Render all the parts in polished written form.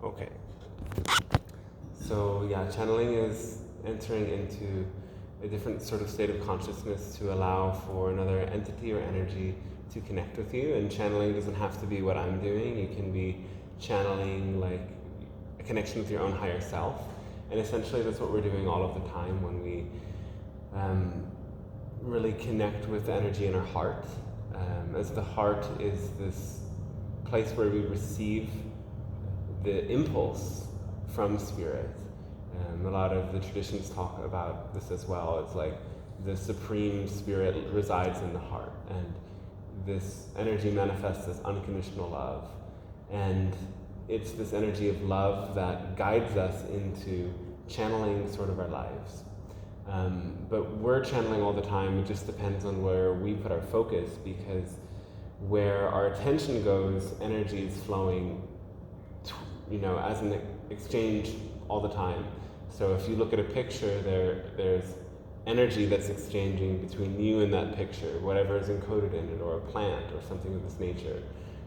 Okay. So yeah, channeling is entering into a different sort of state of consciousness to allow for another entity or energy to connect with you. And channeling doesn't have to be what I'm doing. You can be channeling like a connection with your own higher self. And essentially that's what we're doing all of the time when we really connect with the energy in our heart. As the heart is this place where we receive the impulse from spirit. A lot of the traditions talk about this as well. It's like the supreme spirit resides in the heart, and this energy manifests as unconditional love. And it's this energy of love that guides us into channeling sort of our lives. But we're channeling all the time. It just depends on where we put our focus, because where our attention goes, energy is flowing, as an exchange all the time. So if you look at a picture, there's energy that's exchanging between you and that picture, whatever is encoded in it, or a plant, or something of this nature.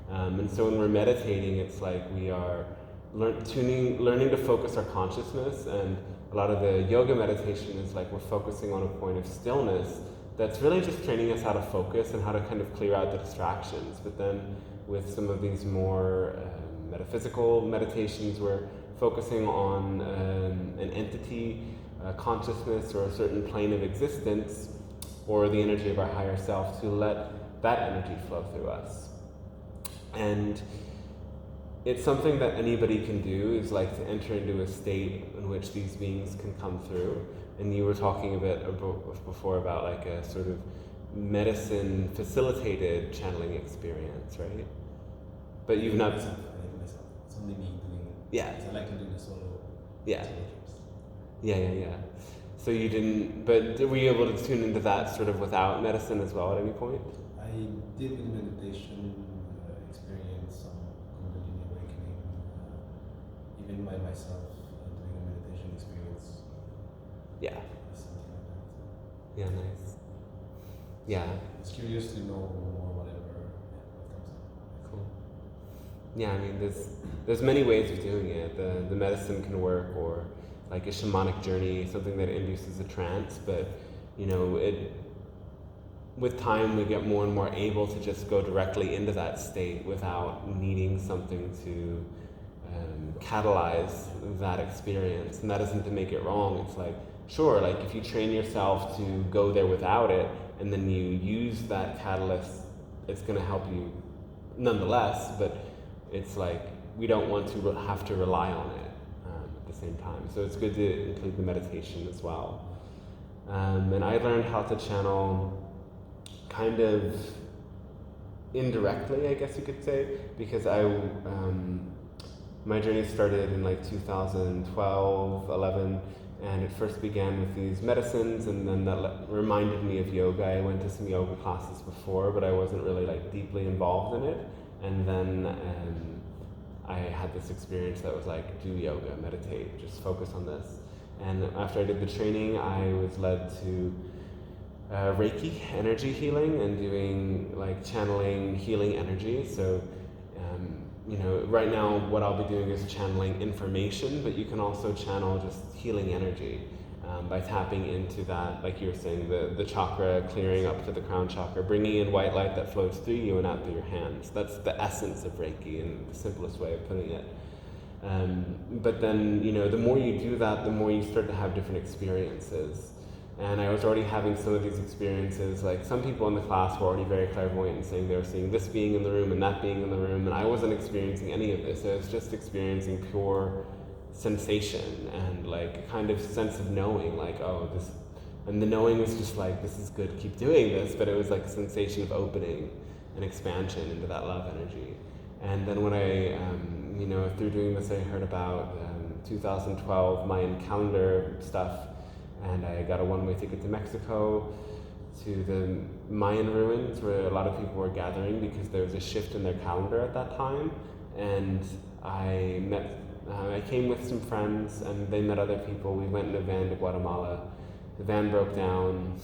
And so when we're meditating, it's like we are learning to focus our consciousness, and a lot of the yoga meditation is like we're focusing on a point of stillness that's really just training us how to focus and how to kind of clear out the distractions. But then with some of these more metaphysical meditations, we're focusing on an entity, consciousness, or a certain plane of existence, or the energy of our higher self, to let that energy flow through us. And it's something that anybody can do, is like to enter into a state in which these beings can come through. And you were talking a bit before about like a sort of medicine facilitated channeling experience, right? But you've not... It's only me doing it. Yeah. I like to do the solo. Yeah. Solo trips. Yeah. So you didn't, but were you able to tune into that sort of without medicine as well at any point? I did with meditation experience some Kundalini awakening, even by myself doing a meditation experience. Yeah. Something like that. Yeah, nice. Yeah. I was curious to know more, whatever comes up. Cool. Yeah, I mean, there's many ways of doing it. The medicine can work, or like a shamanic journey, something that induces a trance. But with time, we get more and more able to just go directly into that state without needing something to catalyze that experience. And that isn't to make it wrong. It's like, sure, like if you train yourself to go there without it, and then you use that catalyst, it's going to help you nonetheless. But it's like we don't want to have to rely on it at the same time. So it's good to include the meditation as well. And I learned how to channel kind of indirectly, I guess you could say, because my journey started in like 2012, 11, and it first began with these medicines, and then that reminded me of yoga. I went to some yoga classes before, but I wasn't really like deeply involved in it. And then I had this experience that was like, do yoga, meditate, just focus on this. And after I did the training, I was led to Reiki, energy healing, and doing like channeling healing energy. So, right now what I'll be doing is channeling information, but you can also channel just healing energy by tapping into that, like you were saying, the chakra, clearing up to the crown chakra, bringing in white light that flows through you and out through your hands. That's the essence of Reiki, and the simplest way of putting it. But then, the more you do that, the more you start to have different experiences. And I was already having some of these experiences, like some people in the class were already very clairvoyant and saying they were seeing this being in the room and that being in the room, and I wasn't experiencing any of this. I was just experiencing pure sensation and like a kind of sense of knowing, like, oh, this, and the knowing was just like, this is good, keep doing this, but it was like a sensation of opening and expansion into that love energy. And then when I, through doing this, I heard about 2012 Mayan calendar stuff, and I got a one-way ticket to Mexico, to the Mayan ruins where a lot of people were gathering because there was a shift in their calendar at that time. And I came with some friends, and they met other people. We went in a van to Guatemala. The van broke down,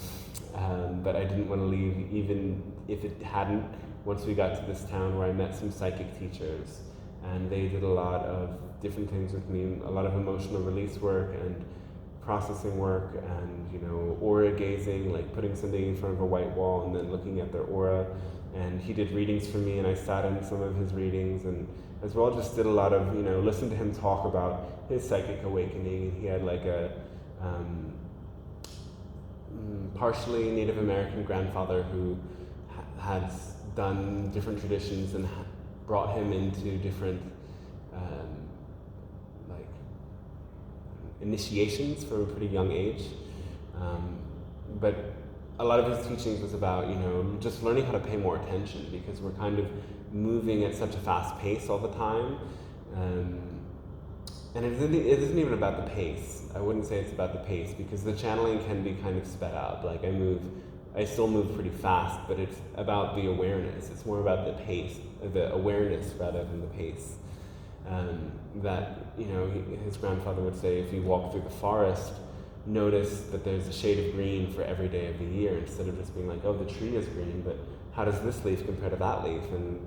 but I didn't want to leave even if it hadn't. Once we got to this town where I met some psychic teachers, and they did a lot of different things with me, a lot of emotional release work and processing work, and aura gazing, like putting somebody in front of a white wall and then looking at their aura. And he did readings for me, and I sat in some of his readings, and as well just did a lot of listen to him talk about his psychic awakening. He had like a partially Native American grandfather who had done different traditions and brought him into different like initiations from a pretty young age. But a lot of his teachings was about, just learning how to pay more attention, because we're kind of moving at such a fast pace all the time. And it isn't even about the pace. I wouldn't say it's about the pace, because the channeling can be kind of sped up. Like I still move pretty fast, but it's about the awareness. It's more about the pace, the awareness rather than the pace. That, his grandfather would say, if you walk through the forest, notice that there's a shade of green for every day of the year, instead of just being like, oh, the tree is green, but how does this leaf compare to that leaf? And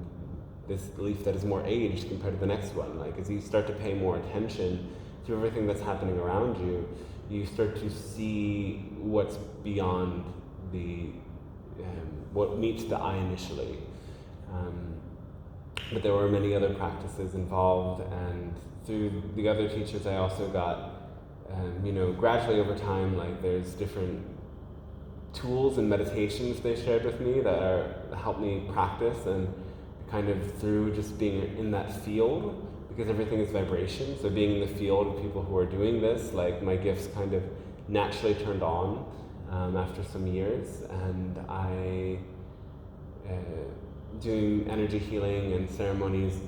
this leaf that is more aged compared to the next one. Like, as you start to pay more attention to everything that's happening around you, you start to see what's beyond what meets the eye initially. But there were many other practices involved, and through the other teachers I also got, gradually over time, like there's different tools and meditations they shared with me that helped me practice, and kind of through just being in that field, because everything is vibration, so being in the field of people who are doing this, like my gifts kind of naturally turned on after some years, and I doing energy healing and ceremonies,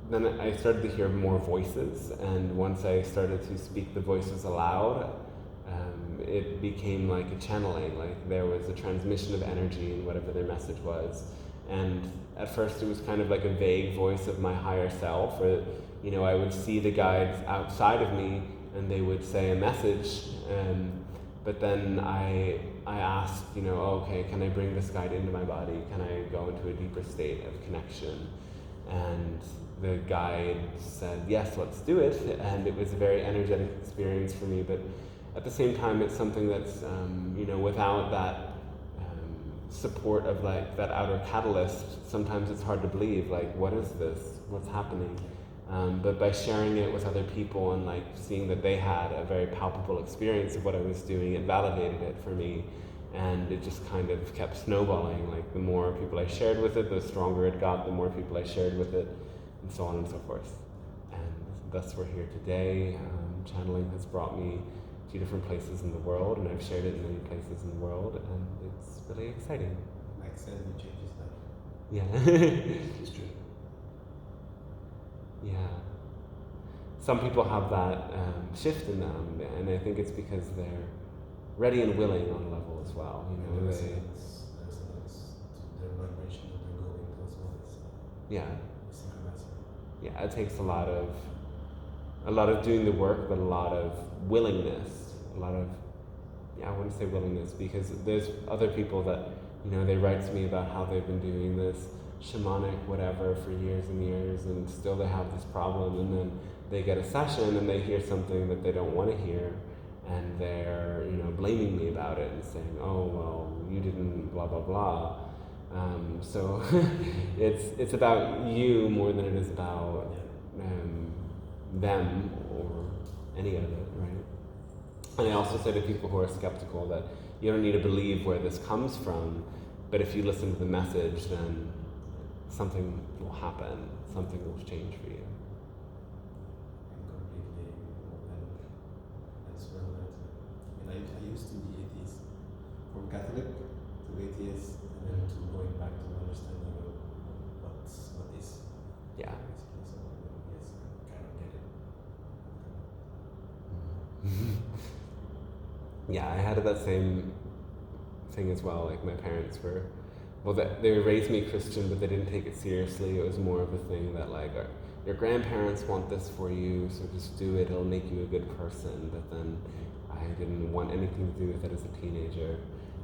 then I started to hear more voices, and once I started to speak the voices aloud, it became like a channeling, like there was a transmission of energy in whatever their message was. And at first it was kind of like a vague voice of my higher self, or I would see the guides outside of me and they would say a message, but then I asked, okay, can I bring this guide into my body? Can I go into a deeper state of connection? And the guide said, yes, let's do it. And it was a very energetic experience for me, but at the same time, it's something that's, without that support of like that outer catalyst, sometimes it's hard to believe, like, what is this? What's happening? But by sharing it with other people and like seeing that they had a very palpable experience of what I was doing, it validated it for me. And it just kind of kept snowballing. Like the more people I shared with it, the stronger it got, the more people I shared with it, and so on and so forth. And thus we're here today. Channeling has brought me to different places in the world, and I've shared it in many places in the world, and it's really exciting. Like said, it changes life. Yeah. It's true. Yeah. Some people have that shift in them, and I think it's because they're ready and willing on a level as well. There's their vibration that they're going to as well. Yeah. Synchronizing. Yeah, it takes a lot of doing the work, but a lot of willingness, I wouldn't say willingness, because there's other people that, they write to me about how they've been doing this shamanic whatever for years and years, and still they have this problem, and then they get a session and they hear something that they don't want to hear, and they're, blaming me about it and saying, oh, well, you didn't blah, blah, blah. So it's about you more than it is about them or any of it, right? And I also say to people who are skeptical that you don't need to believe where this comes from, but if you listen to the message, then something will happen, something will change for you. Completely as well. I used to be atheist, from Catholic to atheist, and then to going back to understanding of what is. Yeah. So yes, I kind of get it. Yeah, I had that same thing as well. Like my parents were, they raised me Christian, but they didn't take it seriously. It was more of a thing that like, your grandparents want this for you, so just do it, it'll make you a good person. But then I didn't want anything to do with it as a teenager.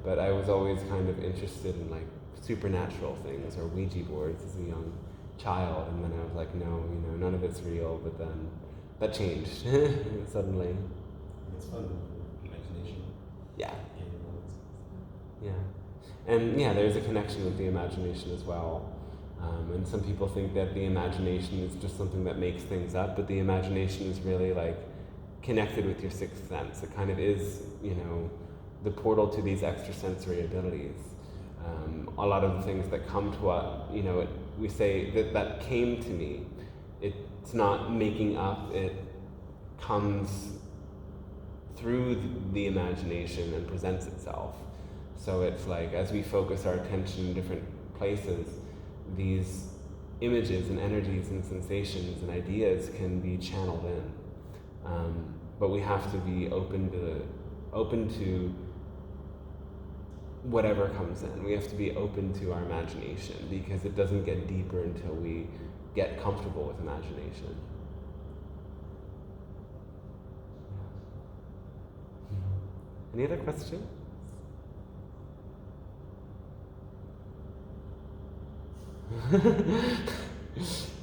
But I was always kind of interested in like supernatural things or Ouija boards as a child, and then I was like, no, none of it's real. But then that changed suddenly. It's fun, imagination. Yeah. Yeah. Yeah. And yeah, there's a connection with the imagination as well. And some people think that the imagination is just something that makes things up, but the imagination is really like connected with your sixth sense. It kind of is, the portal to these extrasensory abilities. A lot of the things that come to us, we say that came to me. It's not making up, it comes through the imagination and presents itself. So it's like, as we focus our attention in different places, these images and energies and sensations and ideas can be channeled in. But we have to be open to whatever comes in. We have to be open to our imagination, because it doesn't get deeper until we get comfortable with imagination. Any other questions?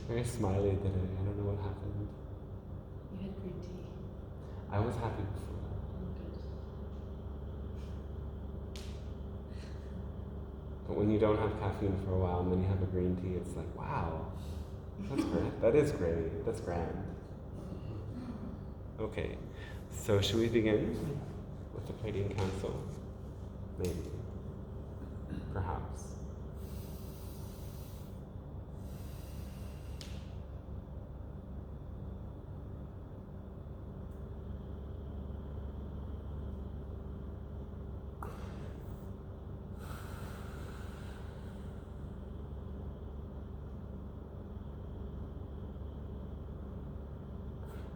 Very smiley today. I don't know what happened. You had green tea. I was happy before. Good. But when you don't have caffeine for a while and then you have a green tea, it's like, wow, that's great. That is great. That's grand. Okay, so should we begin with the Pleiadian Council? Maybe. Perhaps.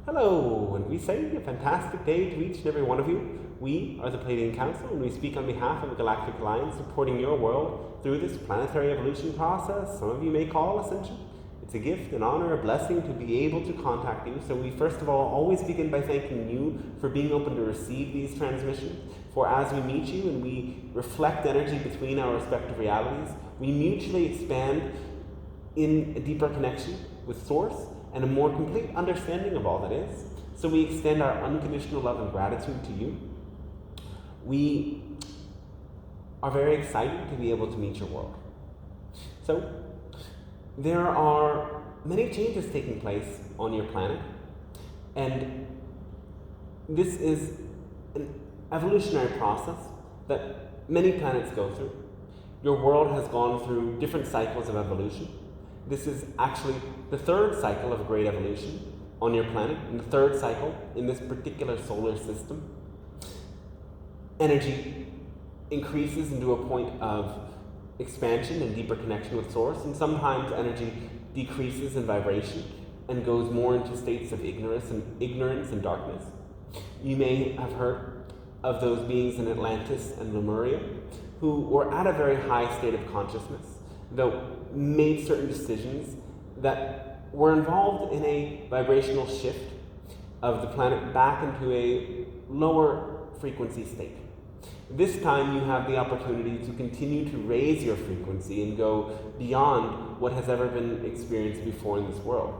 Hello, and we say a fantastic day to each and every one of you. We are the Pleiadian Council, and we speak on behalf of the Galactic Alliance supporting your world through this planetary evolution process some of you may call ascension. It's a gift, an honor, a blessing to be able to contact you. So we first of all always begin by thanking you for being open to receive these transmissions. For as we meet you and we reflect energy between our respective realities, we mutually expand in a deeper connection with Source and a more complete understanding of all that is. So we extend our unconditional love and gratitude to you. We are very excited to be able to meet your world. So there are many changes taking place on your planet, and this is an evolutionary process that many planets go through. Your world has gone through different cycles of evolution. This is actually the third cycle of a great evolution on your planet, and the third cycle in this particular solar system. Energy increases into a point of expansion and deeper connection with Source, and sometimes energy decreases in vibration and goes more into states of ignorance and darkness. You may have heard of those beings in Atlantis and Lemuria who were at a very high state of consciousness, though made certain decisions that were involved in a vibrational shift of the planet back into a lower frequency state. This time you have the opportunity to continue to raise your frequency and go beyond what has ever been experienced before in this world.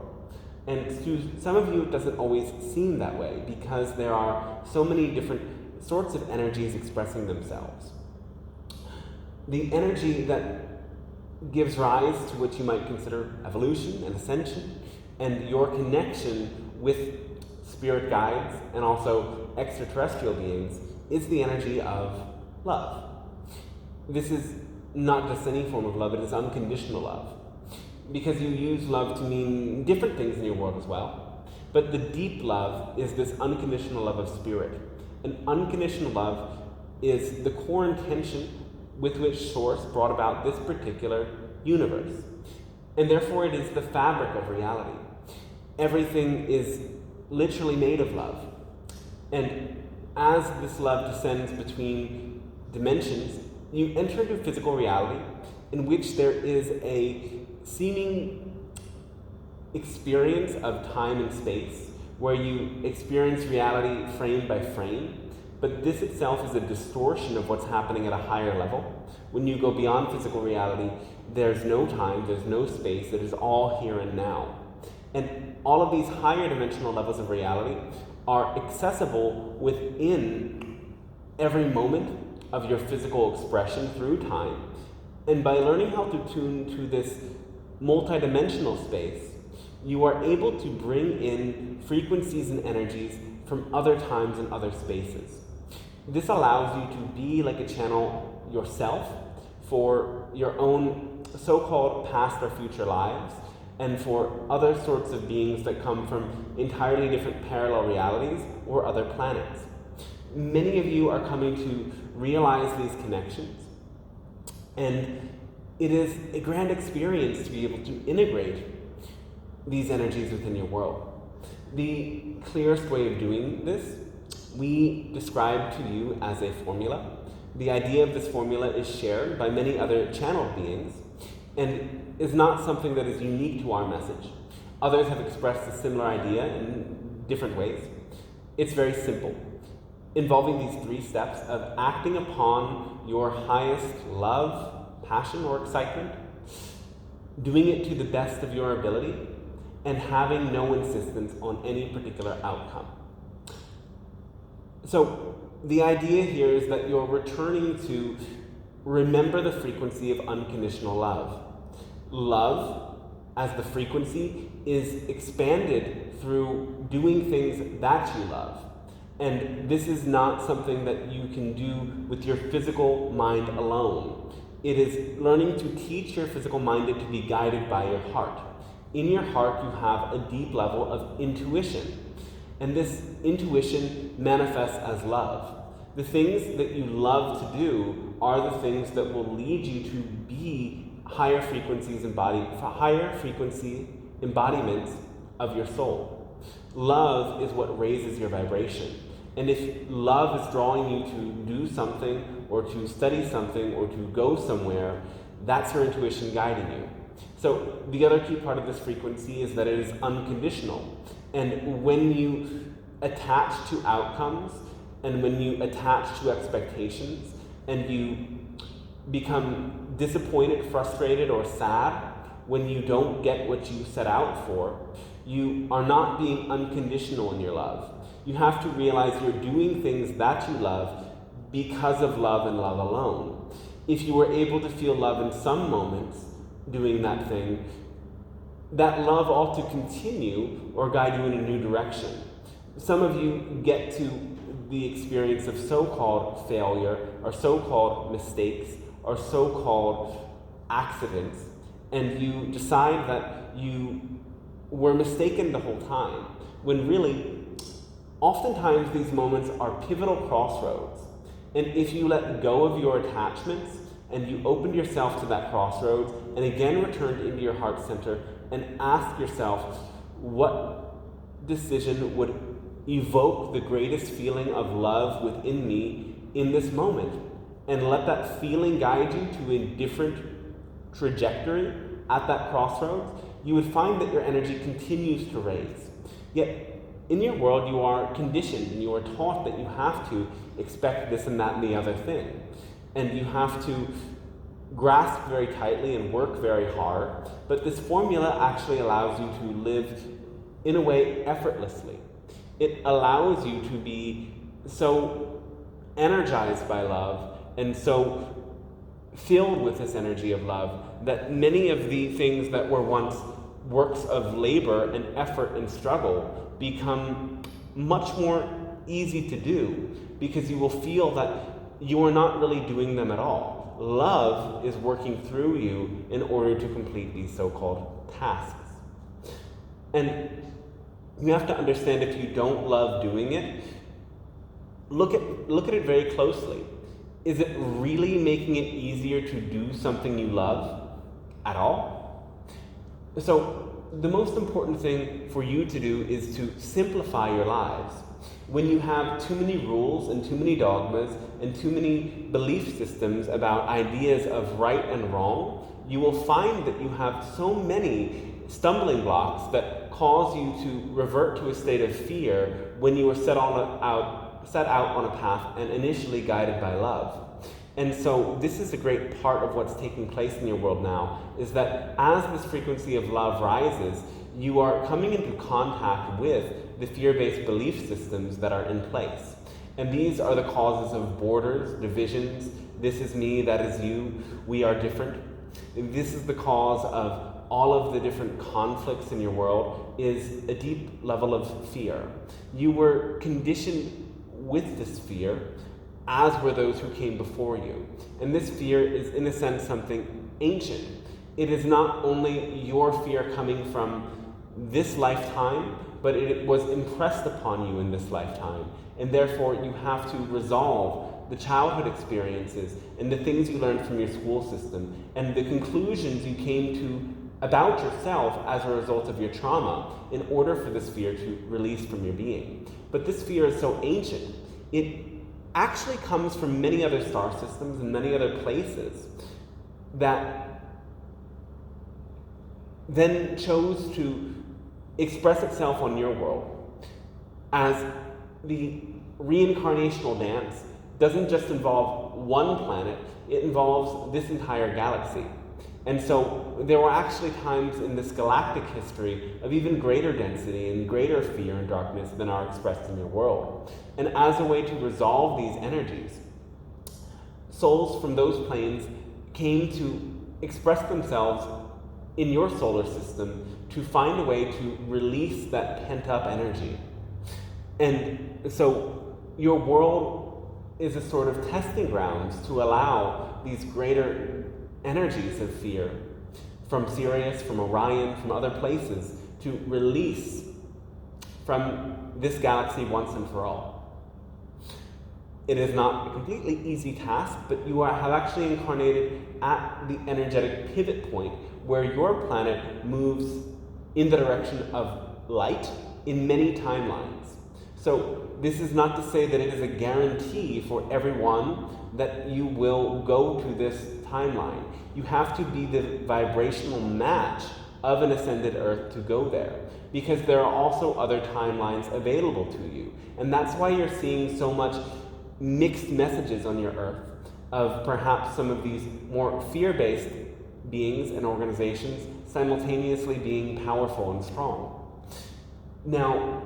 And to some of you it doesn't always seem that way, because there are so many different sorts of energies expressing themselves. The energy that gives rise to what you might consider evolution and ascension, and your connection with spirit guides and also extraterrestrial beings, is the energy of love. This is not just any form of love, it is unconditional love. Because you use love to mean different things in your world as well. But the deep love is this unconditional love of spirit. And unconditional love is the core intention with which Source brought about this particular universe. And therefore it is the fabric of reality. Everything is literally made of love. And as this love descends between dimensions, you enter into physical reality in which there is a seeming experience of time and space, where you experience reality frame by frame, but this itself is a distortion of what's happening at a higher level. When you go beyond physical reality There's no time, there's no space, it is all here and now. And all of these higher dimensional levels of reality are accessible within every moment of your physical expression through time. And by learning how to tune to this multidimensional space, you are able to bring in frequencies and energies from other times and other spaces. This allows you to be like a channel yourself for your own so-called past or future lives, and for other sorts of beings that come from entirely different parallel realities or other planets. Many of you are coming to realize these connections, and it is a grand experience to be able to integrate these energies within your world. The clearest way of doing this, we describe to you as a formula. The idea of this formula is shared by many other channeled beings and is not something that is unique to our message. Others have expressed a similar idea in different ways. It's very simple, involving these 3 steps of acting upon your highest love, passion, or excitement, doing it to the best of your ability, and having no insistence on any particular outcome. So the idea here is that you're returning to remember the frequency of unconditional love. Love, as the frequency, is expanded through doing things that you love. And this is not something that you can do with your physical mind alone. It is learning to teach your physical mind to be guided by your heart. In your heart, you have a deep level of intuition. And this intuition manifests as love. The things that you love to do are the things that will lead you to be higher frequency embodiments of your soul. Love is what raises your vibration. And if love is drawing you to do something, or to study something, or to go somewhere, that's your intuition guiding you. So the other key part of this frequency is that it is unconditional. And when you attach to outcomes, and when you attach to expectations, and you become disappointed, frustrated, or sad when you don't get what you set out for, you are not being unconditional in your love. You have to realize you're doing things that you love because of love and love alone. If you were able to feel love in some moments doing that thing, that love ought to continue or guide you in a new direction. Some of you get to the experience of so-called failure, or so-called mistakes, or so-called accidents, and you decide that you were mistaken the whole time, when really, oftentimes these moments are pivotal crossroads. And if you let go of your attachments, and you opened yourself to that crossroads, and again returned into your heart center, and ask yourself, what decision would evoke the greatest feeling of love within me in this moment? And let that feeling guide you to a different trajectory at that crossroads, you would find that your energy continues to raise. Yet, in your world, you are conditioned and you are taught that you have to expect this and that and the other thing. And you have to grasp very tightly and work very hard. But this formula actually allows you to live, in a way, effortlessly. It allows you to be so energized by love and so filled with this energy of love that many of the things that were once works of labor and effort and struggle become much more easy to do, because you will feel that you are not really doing them at all. Love is working through you in order to complete these so-called tasks. And you have to understand, if you don't love doing it, look at it very closely. Is it really making it easier to do something you love at all? So the most important thing for you to do is to simplify your lives. When you have too many rules and too many dogmas and too many belief systems about ideas of right and wrong, you will find that you have so many stumbling blocks that cause you to revert to a state of fear when you were set out on a path and initially guided by love. And so this is a great part of what's taking place in your world now, is that as this frequency of love rises, you are coming into contact with the fear-based belief systems that are in place. And these are the causes of borders, divisions, this is me, that is you, we are different. And this is the cause of all of the different conflicts in your world, is a deep level of fear. You were conditioned with this fear, as were those who came before you. And this fear is, in a sense, something ancient. It is not only your fear coming from this lifetime, but it was impressed upon you in this lifetime. And therefore, you have to resolve the childhood experiences and the things you learned from your school system and the conclusions you came to about yourself as a result of your trauma in order for this fear to release from your being. But this fear is so ancient, it actually comes from many other star systems and many other places that then chose to express itself on your world. As the reincarnational dance doesn't just involve one planet, it involves this entire galaxy. And so there were actually times in this galactic history of even greater density and greater fear and darkness than are expressed in your world. And as a way to resolve these energies, souls from those planes came to express themselves in your solar system to find a way to release that pent-up energy. And so your world is a sort of testing grounds to allow these greater energies of fear from Sirius, from Orion, from other places to release from this galaxy once and for all. It is not a completely easy task, but you have actually incarnated at the energetic pivot point where your planet moves in the direction of light in many timelines. So this is not to say that it is a guarantee for everyone that you will go to this timeline. You have to be the vibrational match of an ascended Earth to go there, because there are also other timelines available to you. And that's why you're seeing so much mixed messages on your Earth of perhaps some of these more fear-based beings and organizations simultaneously being powerful and strong. Now,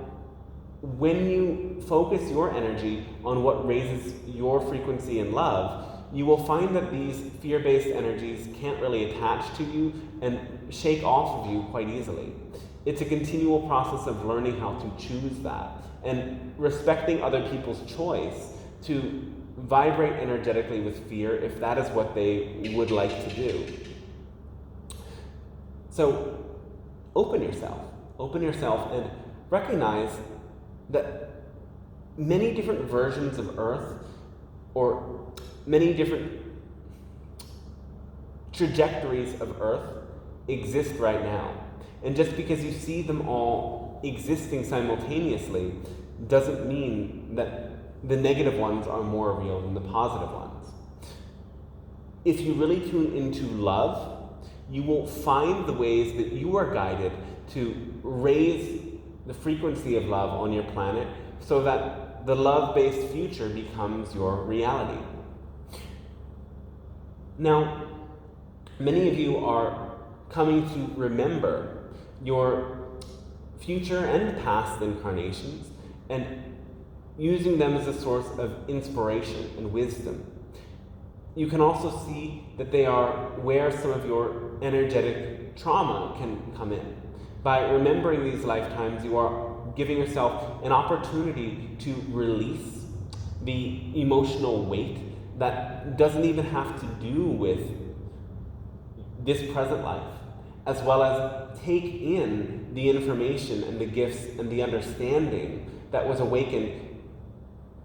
when you focus your energy on what raises your frequency in love, you will find that these fear-based energies can't really attach to you and shake off of you quite easily. It's a continual process of learning how to choose that and respecting other people's choice to vibrate energetically with fear if that is what they would like to do. So open yourself and recognize that many different versions of Earth or many different trajectories of Earth exist right now. And just because you see them all existing simultaneously doesn't mean that the negative ones are more real than the positive ones. If you really tune into love, you will find the ways that you are guided to raise the frequency of love on your planet so that the love-based future becomes your reality. Now, many of you are coming to remember your future and past incarnations and using them as a source of inspiration and wisdom. You can also see that they are where some of your energetic trauma can come in. By remembering these lifetimes, you are giving yourself an opportunity to release the emotional weight that doesn't even have to do with this present life, as well as take in the information and the gifts and the understanding that was awakened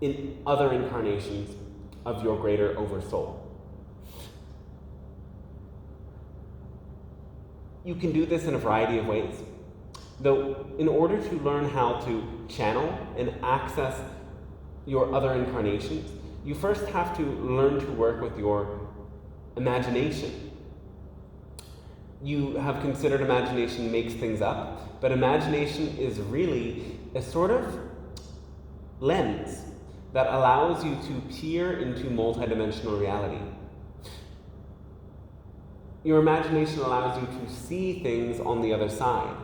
in other incarnations of your greater oversoul. You can do this in a variety of ways, though in order to learn how to channel and access your other incarnations, you first have to learn to work with your imagination. You have considered imagination makes things up, but imagination is really a sort of lens that allows you to peer into multidimensional reality. Your imagination allows you to see things on the other side.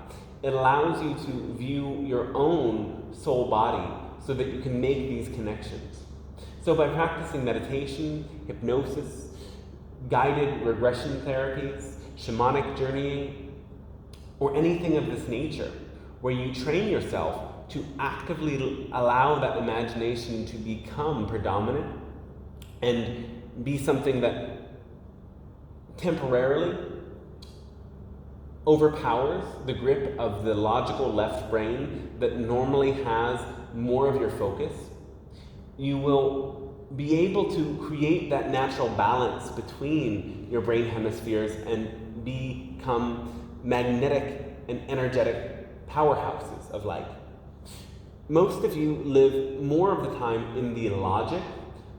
It allows you to view your own soul body so that you can make these connections. So by practicing meditation, hypnosis, guided regression therapies, shamanic journeying, or anything of this nature, where you train yourself to actively allow that imagination to become predominant and be something that temporarily overpowers the grip of the logical left brain that normally has more of your focus, you will be able to create that natural balance between your brain hemispheres and become magnetic and energetic powerhouses of light. Most of you live more of the time in the logic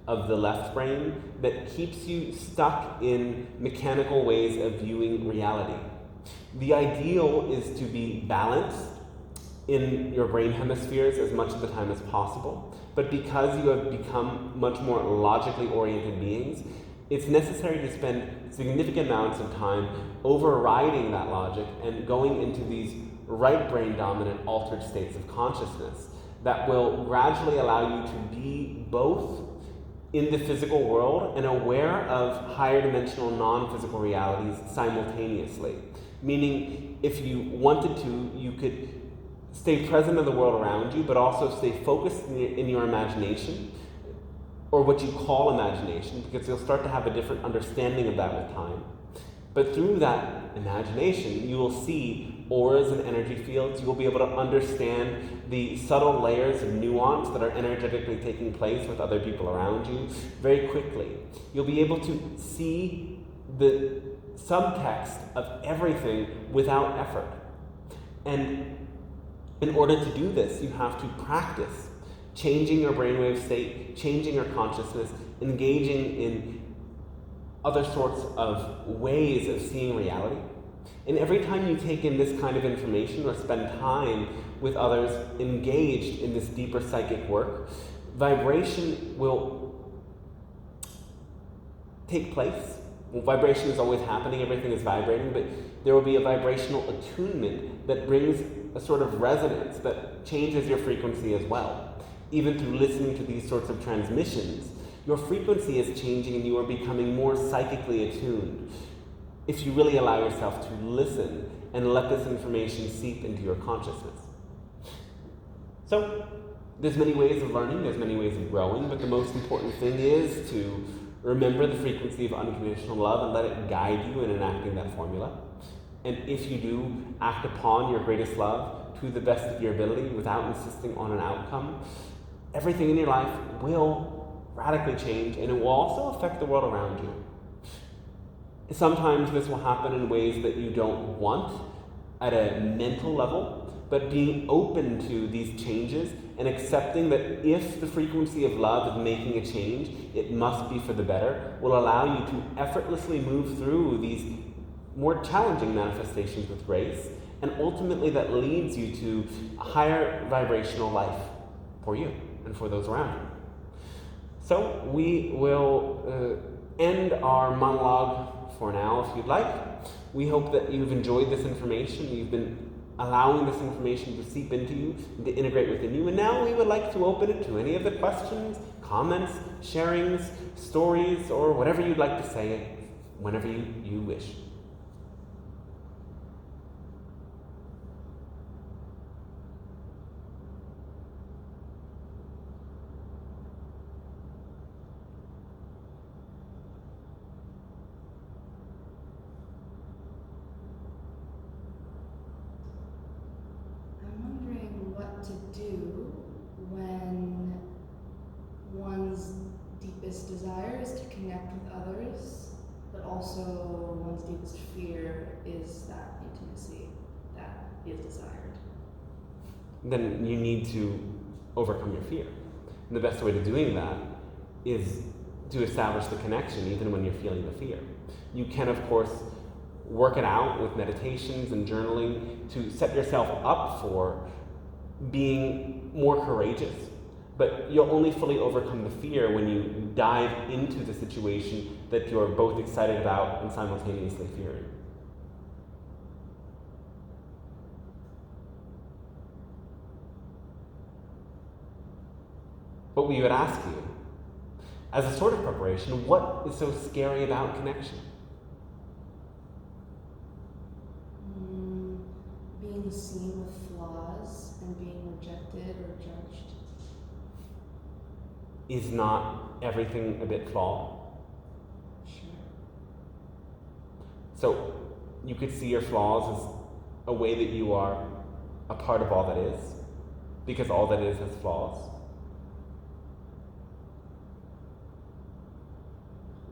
of the left brain that keeps you stuck in mechanical ways of viewing reality. The ideal is to be balanced in your brain hemispheres as much of the time as possible, but because you have become much more logically oriented beings, it's necessary to spend significant amounts of time overriding that logic and going into these right brain dominant altered states of consciousness that will gradually allow you to be both in the physical world and aware of higher dimensional non-physical realities simultaneously. Meaning, if you wanted to, you could stay present in the world around you, but also stay focused in your imagination, or what you call imagination, because you'll start to have a different understanding of that with time. But through that imagination, you will see auras and energy fields. You will be able to understand the subtle layers of nuance that are energetically taking place with other people around you very quickly. You'll be able to see the subtext of everything without effort. And in order to do this, you have to practice changing your brainwave state, changing your consciousness, engaging in other sorts of ways of seeing reality. And every time you take in this kind of information or spend time with others engaged in this deeper psychic work, vibration will take place. Well, vibration is always happening, everything is vibrating, but there will be a vibrational attunement that brings a sort of resonance that changes your frequency as well. Even through listening to these sorts of transmissions, your frequency is changing and you are becoming more psychically attuned if you really allow yourself to listen and let this information seep into your consciousness. So, there's many ways of learning, there's many ways of growing, but the most important thing is to remember the frequency of unconditional love and let it guide you in enacting that formula. And if you do act upon your greatest love to the best of your ability without insisting on an outcome, everything in your life will radically change, and it will also affect the world around you. Sometimes this will happen in ways that you don't want at a mental level, but being open to these changes and accepting that if the frequency of love is making a change, it must be for the better, will allow you to effortlessly move through these more challenging manifestations with grace, and ultimately that leads you to a higher vibrational life for you and for those around you. So we will end our monologue for now, if you'd like. We hope that you've enjoyed this information. You've been allowing this information to seep into you and to integrate within you. And now we would like to open it to any of the questions, comments, sharings, stories, or whatever you'd like to say whenever you wish. To do when one's deepest desire is to connect with others, but also one's deepest fear is that intimacy that is desired. Then you need to overcome your fear. And the best way to doing that is to establish the connection even when you're feeling the fear. You can, of course, work it out with meditations and journaling to set yourself up for being more courageous. But you'll only fully overcome the fear when you dive into the situation that you're both excited about and simultaneously fearing. But we would ask you, as a sort of preparation, what is so scary about connection? Being seen with flaws and being rejected or judged. Is not everything a bit flawed? Sure. So you could see your flaws as a way that you are a part of all that is, because all that is has flaws.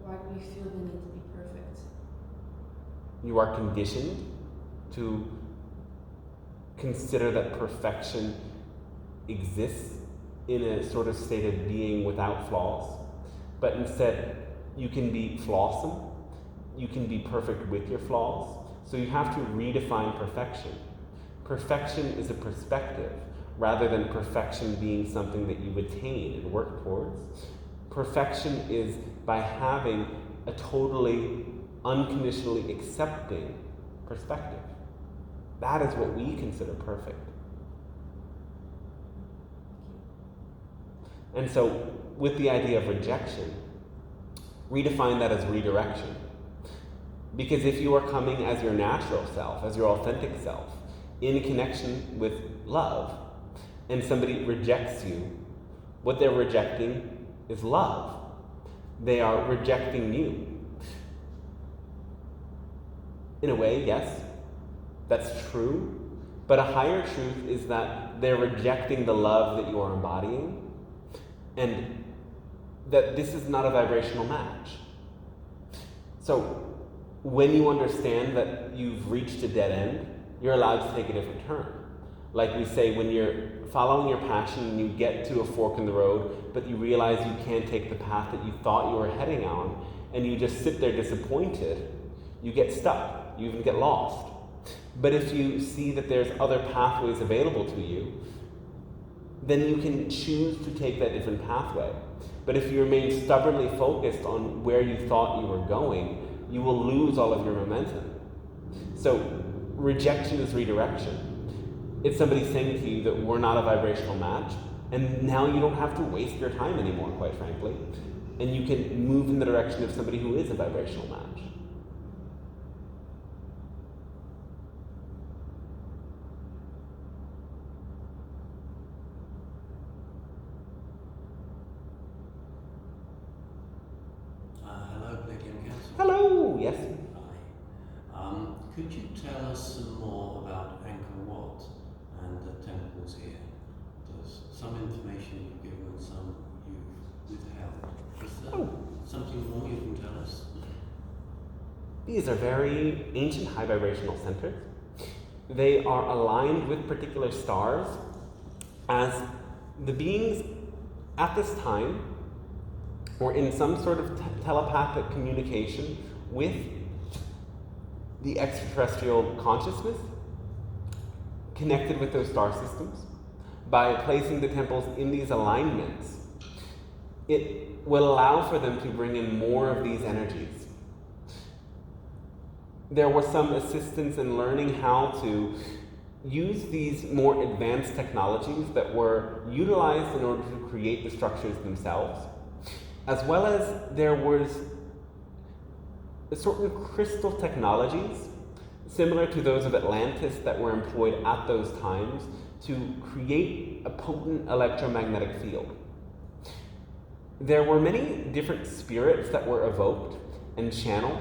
Why do we feel the need to be perfect? You are conditioned to consider that perfection exists in a sort of state of being without flaws, but instead you can be flawsome, you can be perfect with your flaws, so you have to redefine perfection. Perfection is a perspective, rather than perfection being something that you attain and work towards. Perfection is by having a totally unconditionally accepting perspective. That is what we consider perfect. And so, with the idea of rejection, redefine that as redirection. Because if you are coming as your natural self, as your authentic self, in connection with love, and somebody rejects you, what they're rejecting is love. They are rejecting you. In a way, yes, that's true, but a higher truth is that they're rejecting the love that you are embodying, and that this is not a vibrational match. So, when you understand that you've reached a dead end, you're allowed to take a different turn. Like we say, when you're following your passion and you get to a fork in the road, but you realize you can't take the path that you thought you were heading on, and you just sit there disappointed, you get stuck, you even get lost. But if you see that there's other pathways available to you, then you can choose to take that different pathway. But if you remain stubbornly focused on where you thought you were going, you will lose all of your momentum. So rejection is redirection. It's somebody saying to you that we're not a vibrational match, and now you don't have to waste your time anymore, quite frankly, and you can move in the direction of somebody who is a vibrational match. Hello, Pleiadian Council. Hello, yes. Hi. Could you tell us some more about Angkor Wat and the temples here? There's some information you've given and some you've withheld. Is there something more you can tell us? These are very ancient high vibrational centers. They are aligned with particular stars as the beings at this time were in some sort of telepathic communication with the extraterrestrial consciousness, connected with those star systems. By placing the temples in these alignments, it will allow for them to bring in more of these energies. There was some assistance in learning how to use these more advanced technologies that were utilized in order to create the structures themselves, as well as there was certain crystal technologies similar to those of Atlantis that were employed at those times to create a potent electromagnetic field. There were many different spirits that were evoked and channeled,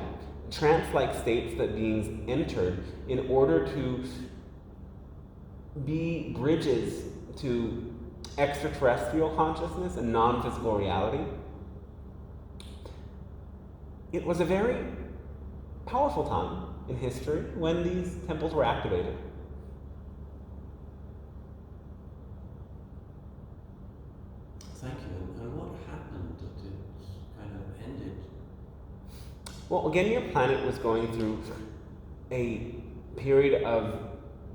trance-like states that beings entered in order to be bridges to extraterrestrial consciousness and non-physical reality. It was a very powerful time in history when these temples were activated. Thank you. And what happened that it kind of ended? Well, again, your planet was going through a period of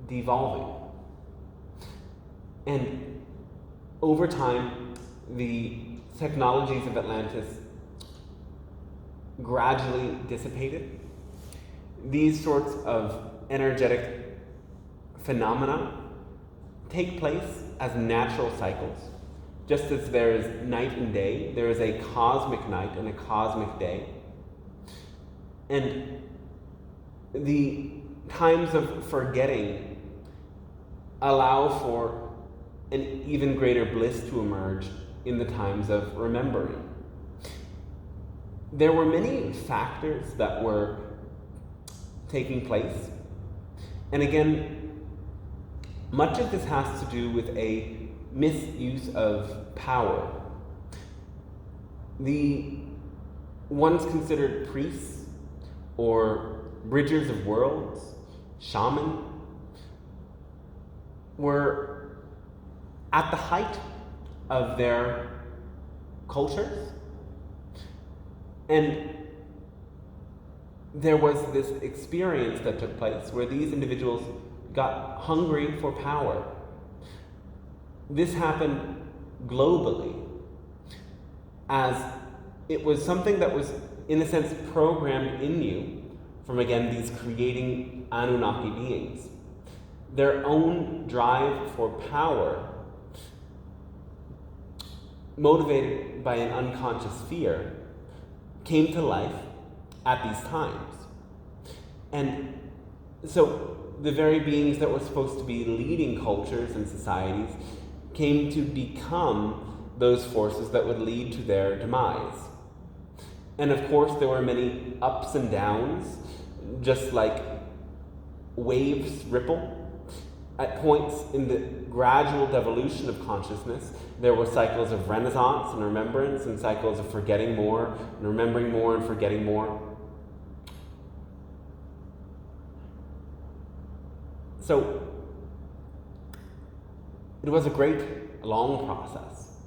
devolving. And over time, the technologies of Atlantis gradually dissipated, these sorts of energetic phenomena take place as natural cycles. Just as there is night and day, there is a cosmic night and a cosmic day. And the times of forgetting allow for an even greater bliss to emerge in the times of remembering. There were many factors that were taking place. And again, much of this has to do with a misuse of power. The once considered priests or bridgers of worlds, shaman, were at the height of their cultures, and there was this experience that took place where these individuals got hungry for power. This happened globally, as it was something that was, in a sense, programmed in you from, again, these creating Anunnaki beings. Their own drive for power, motivated by an unconscious fear, came to life at these times. And so the very beings that were supposed to be leading cultures and societies came to become those forces that would lead to their demise. And of course, there were many ups and downs, just like waves ripple. At points in the gradual devolution of consciousness, there were cycles of renaissance and remembrance, and cycles of forgetting more and remembering more and forgetting more. So it was a great, long process.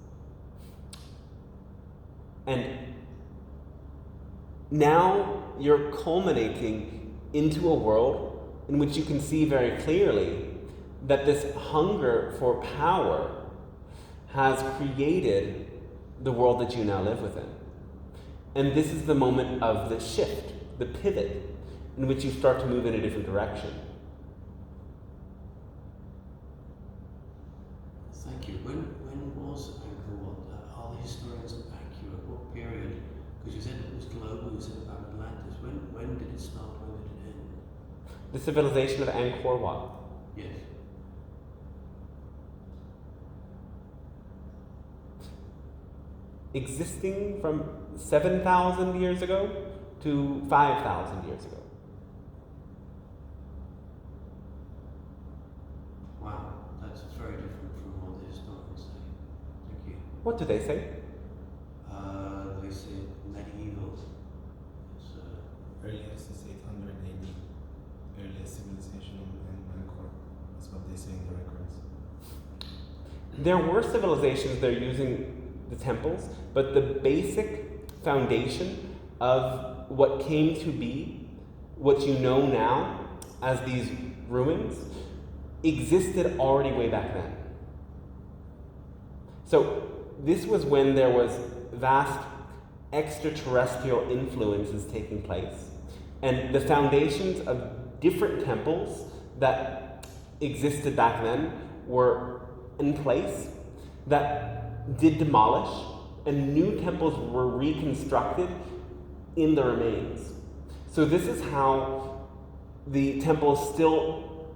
And now you're culminating into a world in which you can see very clearly that this hunger for power has created the world that you now live within. And this is the moment of the shift, the pivot, in which you start to move in a different direction. Thank you. When was Angkor Wat? Are the historians accurate? What period? Because you said it was global, you said about Atlantis. When did it start? When did it end? The civilization of Angkor Wat. Yes. Existing from 7,000 years ago to 5,000 years ago. Wow, that's very different from what the historians say. Thank you. What do they say? They say medieval. It's, Earliest is 800 AD. Earliest civilization in Angkor. That's what they say in the records. There were civilizations that are using the temples, but the basic foundation of what came to be, what you know now as these ruins, existed already way back then. So this was when there was vast extraterrestrial influences taking place, and the foundations of different temples that existed back then were in place that did demolish, and new temples were reconstructed in the remains. So this is how the temples still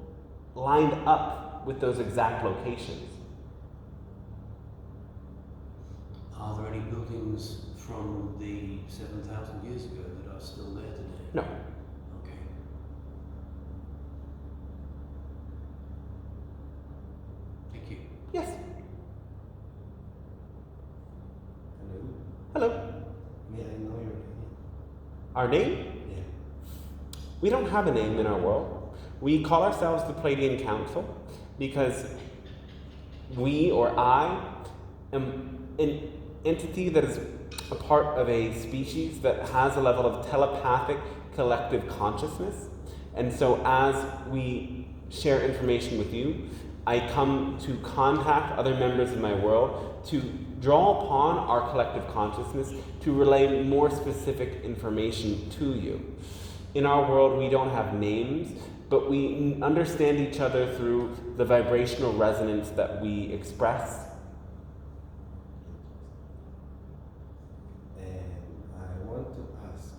lined up with those exact locations. Are there any buildings from the 7,000 years ago that are still there today? No. Okay. Thank you. Yes. Hello. Hello. May I know your name? Our name? Yeah. We don't have a name in our world. We call ourselves the Pleiadian Council because we, or I, am an entity that is a part of a species that has a level of telepathic collective consciousness. And so as we share information with you, I come to contact other members of my world to draw upon our collective consciousness to relay more specific information to you. In our world, we don't have names, but we understand each other through the vibrational resonance that we express. And I want to ask,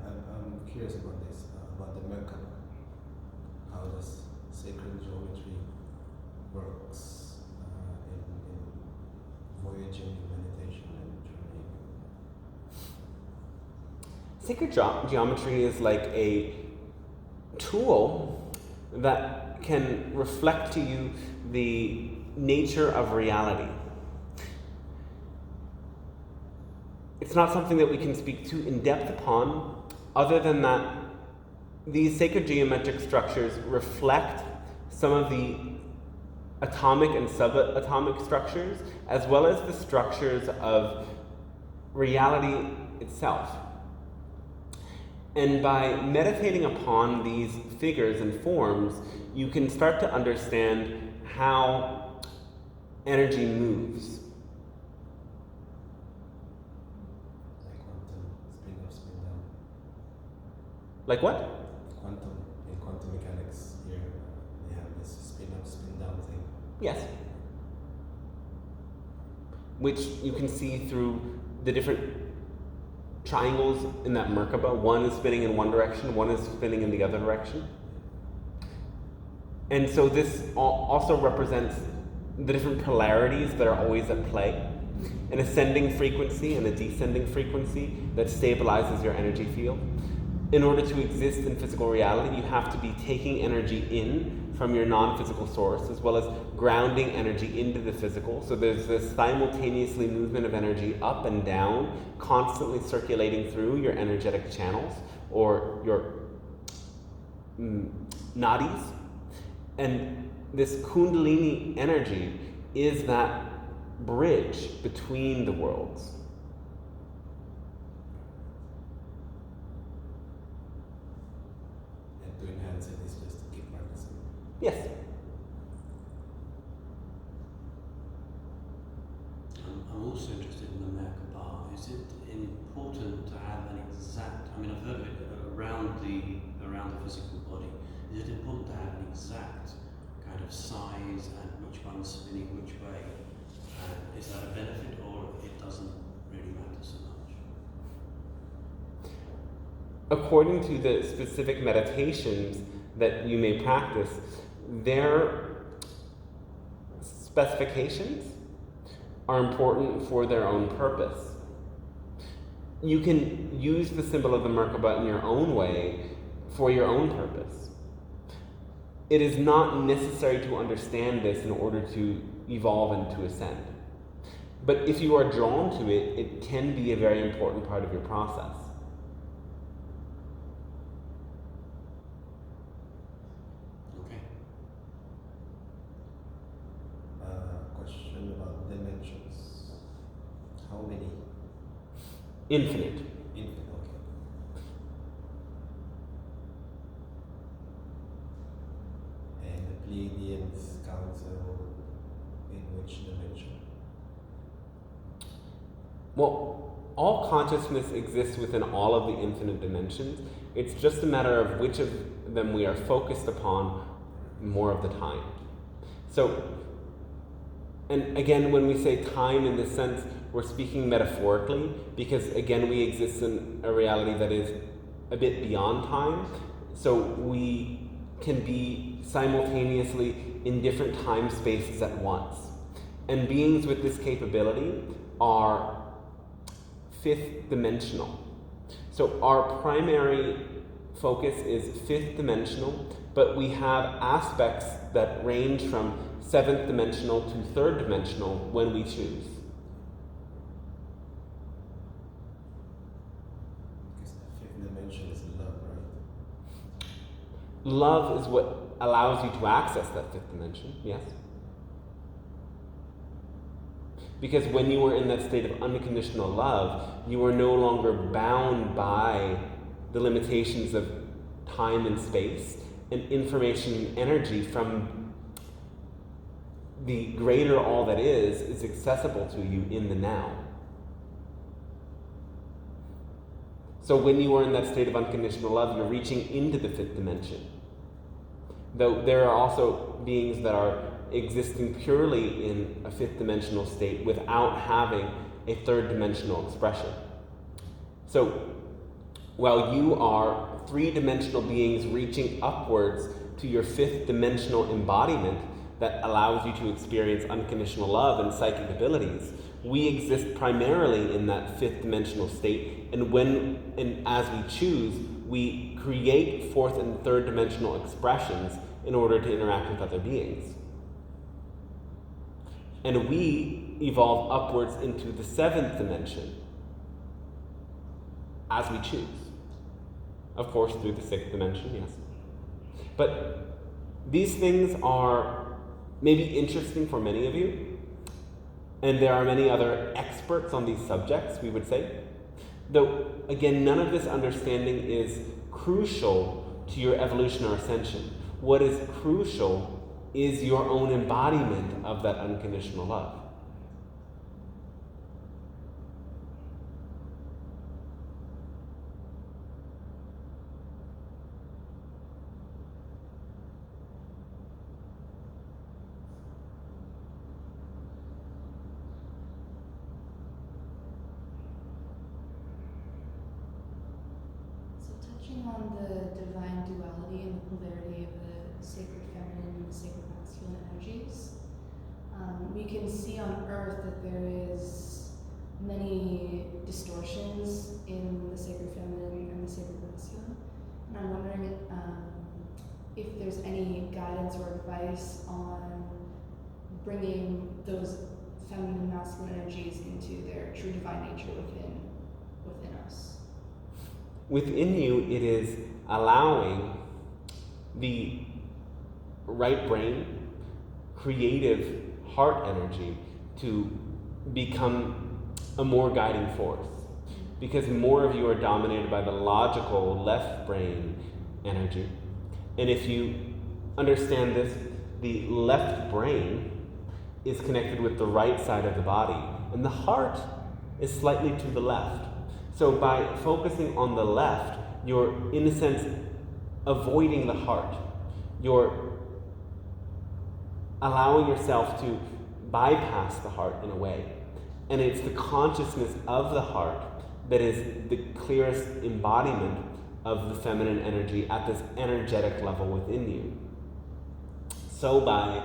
I'm curious about this, about the Merkaba. How does sacred geometry works in voyaging, meditation, and journeying? Sacred geometry is like a tool that can reflect to you the nature of reality. It's not something that we can speak too in depth upon, other than that these sacred geometric structures reflect some of the atomic and subatomic structures, as well as the structures of reality itself. And by meditating upon these figures and forms, you can start to understand how energy moves. Like quantum, spin up, spin down. Like what? In quantum mechanics here, they have this spin up, spin down thing. Yes. Which you can see through the different triangles in that Merkaba. One is spinning in one direction, one is spinning in the other direction. And so this also represents the different polarities that are always at play. An ascending frequency and a descending frequency that stabilizes your energy field. In order to exist in physical reality, you have to be taking energy in from your non-physical source, as well as grounding energy into the physical. So there's this simultaneously movement of energy up and down, constantly circulating through your energetic channels, or your nadis. And this kundalini energy is that bridge between the worlds. And to enhance it is just to keep practicing. Yes. I'm also interested in the Merkaba. Is it important to have an exact, I mean, I've heard of it around the physical body. Is it important to have an exact kind of size and which one's spinning which way? Is that a benefit, or it doesn't really matter so much? According to the specific meditations that you may practice, their specifications are important for their own purpose. You can use the symbol of the Merkaba in your own way for your own purpose. It is not necessary to understand this in order to evolve and to ascend. But if you are drawn to it, it can be a very important part of your process. Okay. Question about dimensions. How many? Infinite. Infinite, okay. And the Pleiadian Council, in which dimension? Well, all consciousness exists within all of the infinite dimensions. It's just a matter of which of them we are focused upon more of the time. So, and again, when we say time in this sense, we're speaking metaphorically, because again, we exist in a reality that is a bit beyond time. So we can be simultaneously in different time spaces at once. And beings with this capability are fifth dimensional. So our primary focus is fifth dimensional, but we have aspects that range from seventh dimensional to third dimensional when we choose. Because the fifth dimension is love, right? Love is what allows you to access that fifth dimension, yes. Because when you are in that state of unconditional love, you are no longer bound by the limitations of time and space and information and energy from the greater all that is accessible to you in the now. So when you are in that state of unconditional love, you're reaching into the fifth dimension. Though there are also beings that are existing purely in a fifth dimensional state without having a third dimensional expression. So while you are three-dimensional beings reaching upwards to your fifth dimensional embodiment that allows you to experience unconditional love and psychic abilities, we exist primarily in that fifth dimensional state, and as we choose, we create fourth and third dimensional expressions in order to interact with other beings. And we evolve upwards into the seventh dimension as we choose. Of course, through the sixth dimension, yes. But these things are maybe interesting for many of you, and there are many other experts on these subjects, we would say. Though, again, none of this understanding is crucial to your evolution or ascension. What is crucial is your own embodiment of that unconditional love. On the divine duality and the polarity of the sacred feminine and the sacred masculine energies, we can see on Earth that there is many distortions in the sacred feminine and the sacred masculine. And I'm wondering if there's any guidance or advice on bringing those feminine and masculine energies into their true divine nature within us. Within you, it is allowing the right brain, creative heart energy to become a more guiding force. Because more of you are dominated by the logical left brain energy. And if you understand this, the left brain is connected with the right side of the body, and the heart is slightly to the left. So by focusing on the left, you're, in a sense, avoiding the heart. You're allowing yourself to bypass the heart in a way. And it's the consciousness of the heart that is the clearest embodiment of the feminine energy at this energetic level within you. So by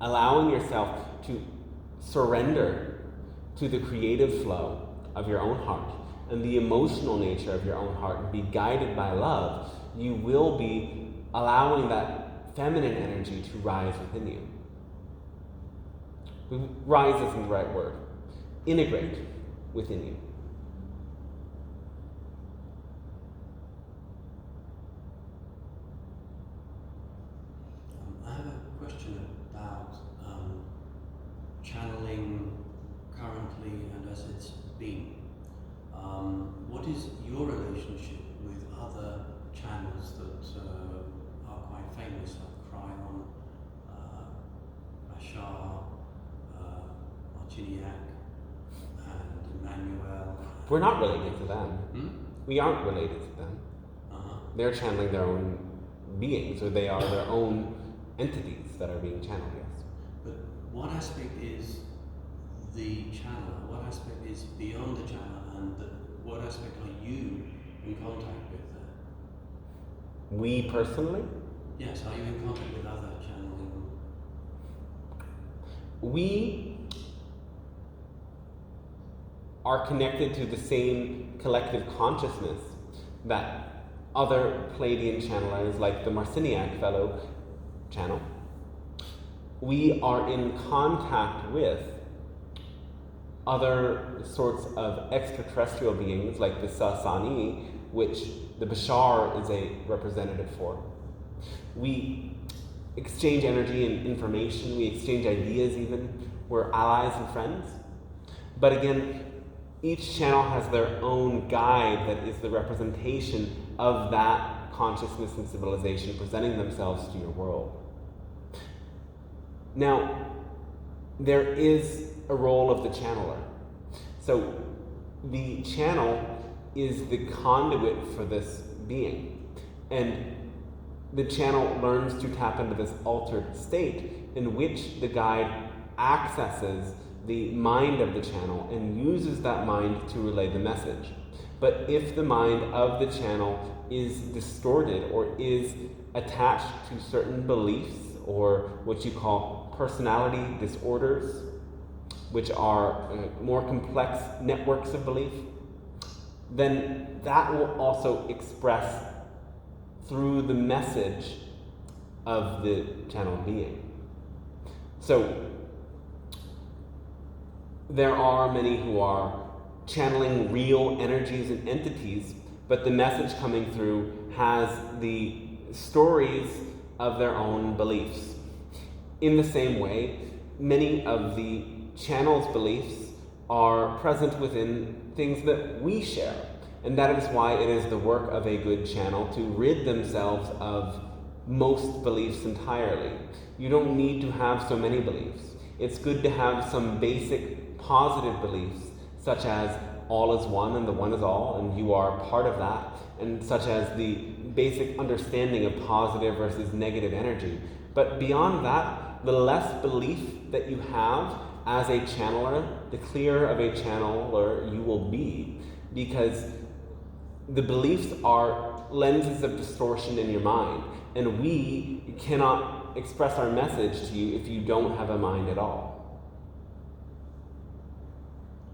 allowing yourself to surrender to the creative flow of your own heart, and the emotional nature of your own heart, and be guided by love, you will be allowing that feminine energy to rise within you. Rise isn't the right word. Integrate within you. I have a question about channeling currently and as it's been. What is your relationship with other channels that are quite famous, like Kryon, Bashar, Martiniak, and Emmanuel? We're not related to them. We aren't related to them. They're channeling their own beings, or they are their own entities that are being channeled, yes. But what aspect is the channel? What aspect is beyond the channel? And what aspect are you in contact with there? We personally? Yes, are you in contact with other channeling? We are connected to the same collective consciousness that other Pleiadian channelers, like the Marciniak fellow channel. We are in contact with other sorts of extraterrestrial beings, like the Sasani, which the Bashar is a representative for. We exchange energy and information, we exchange ideas even. We're allies and friends. But again, each channel has their own guide that is the representation of that consciousness and civilization presenting themselves to your world. Now, there is a role of the channeler. So the channel is the conduit for this being. And the channel learns to tap into this altered state in which the guide accesses the mind of the channel and uses that mind to relay the message. But if the mind of the channel is distorted or is attached to certain beliefs or what you call personality disorders, which are more complex networks of belief, then that will also express through the message of the channel being. So there are many who are channeling real energies and entities, but the message coming through has the stories of their own beliefs. In the same way, many of the channel's beliefs are present within things that we share. And that is why it is the work of a good channel to rid themselves of most beliefs entirely. You don't need to have so many beliefs. It's good to have some basic positive beliefs, such as all is one and the one is all, and you are part of that, and such as the basic understanding of positive versus negative energy. But beyond that, the less belief that you have as a channeler, the clearer of a channeler you will be, because the beliefs are lenses of distortion in your mind, and we cannot express our message to you if you don't have a mind at all.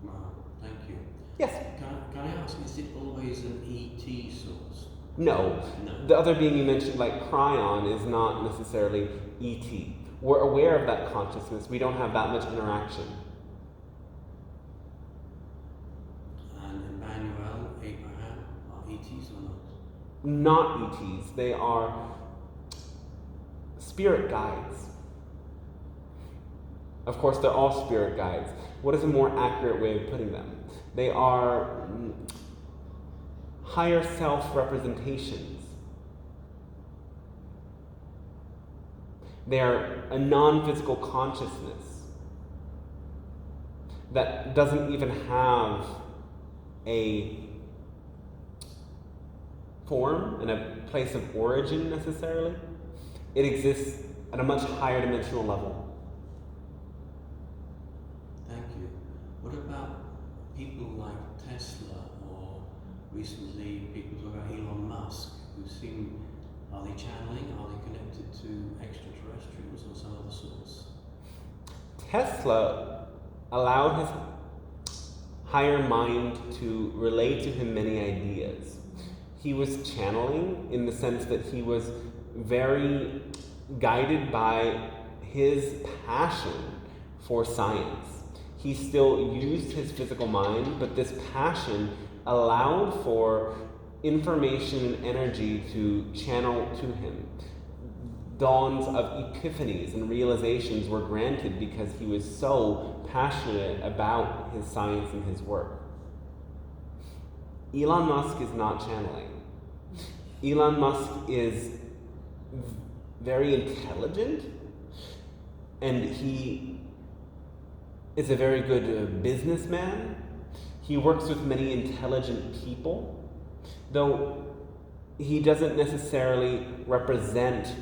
Wow, thank you. Yes? Can I ask, is it always an ET source? No. No. The other being you mentioned, like Kryon, is not necessarily ET. We're aware of that consciousness. We don't have that much interaction. And Emmanuel, Abraham, are ETs or not? Not ETs. They are spirit guides. Of course, they're all spirit guides. What is a more accurate way of putting them? They are higher self representations. They are a non-physical consciousness that doesn't even have a form and a place of origin necessarily. It exists at a much higher dimensional level. Thank you. What about people like Tesla, or recently people talk about Elon Musk, who seem, are they channeling? Are they connected to extraterrestrials or some other source? Tesla allowed his higher mind to relay to him many ideas. He was channeling in the sense that he was very guided by his passion for science. He still used his physical mind, but this passion allowed for information and energy to channel to him. Dawns of epiphanies and realizations were granted because he was so passionate about his science and his work. Elon Musk is not channeling. Elon Musk is very intelligent, and he is a very good businessman. He works with many intelligent people, though he doesn't necessarily represent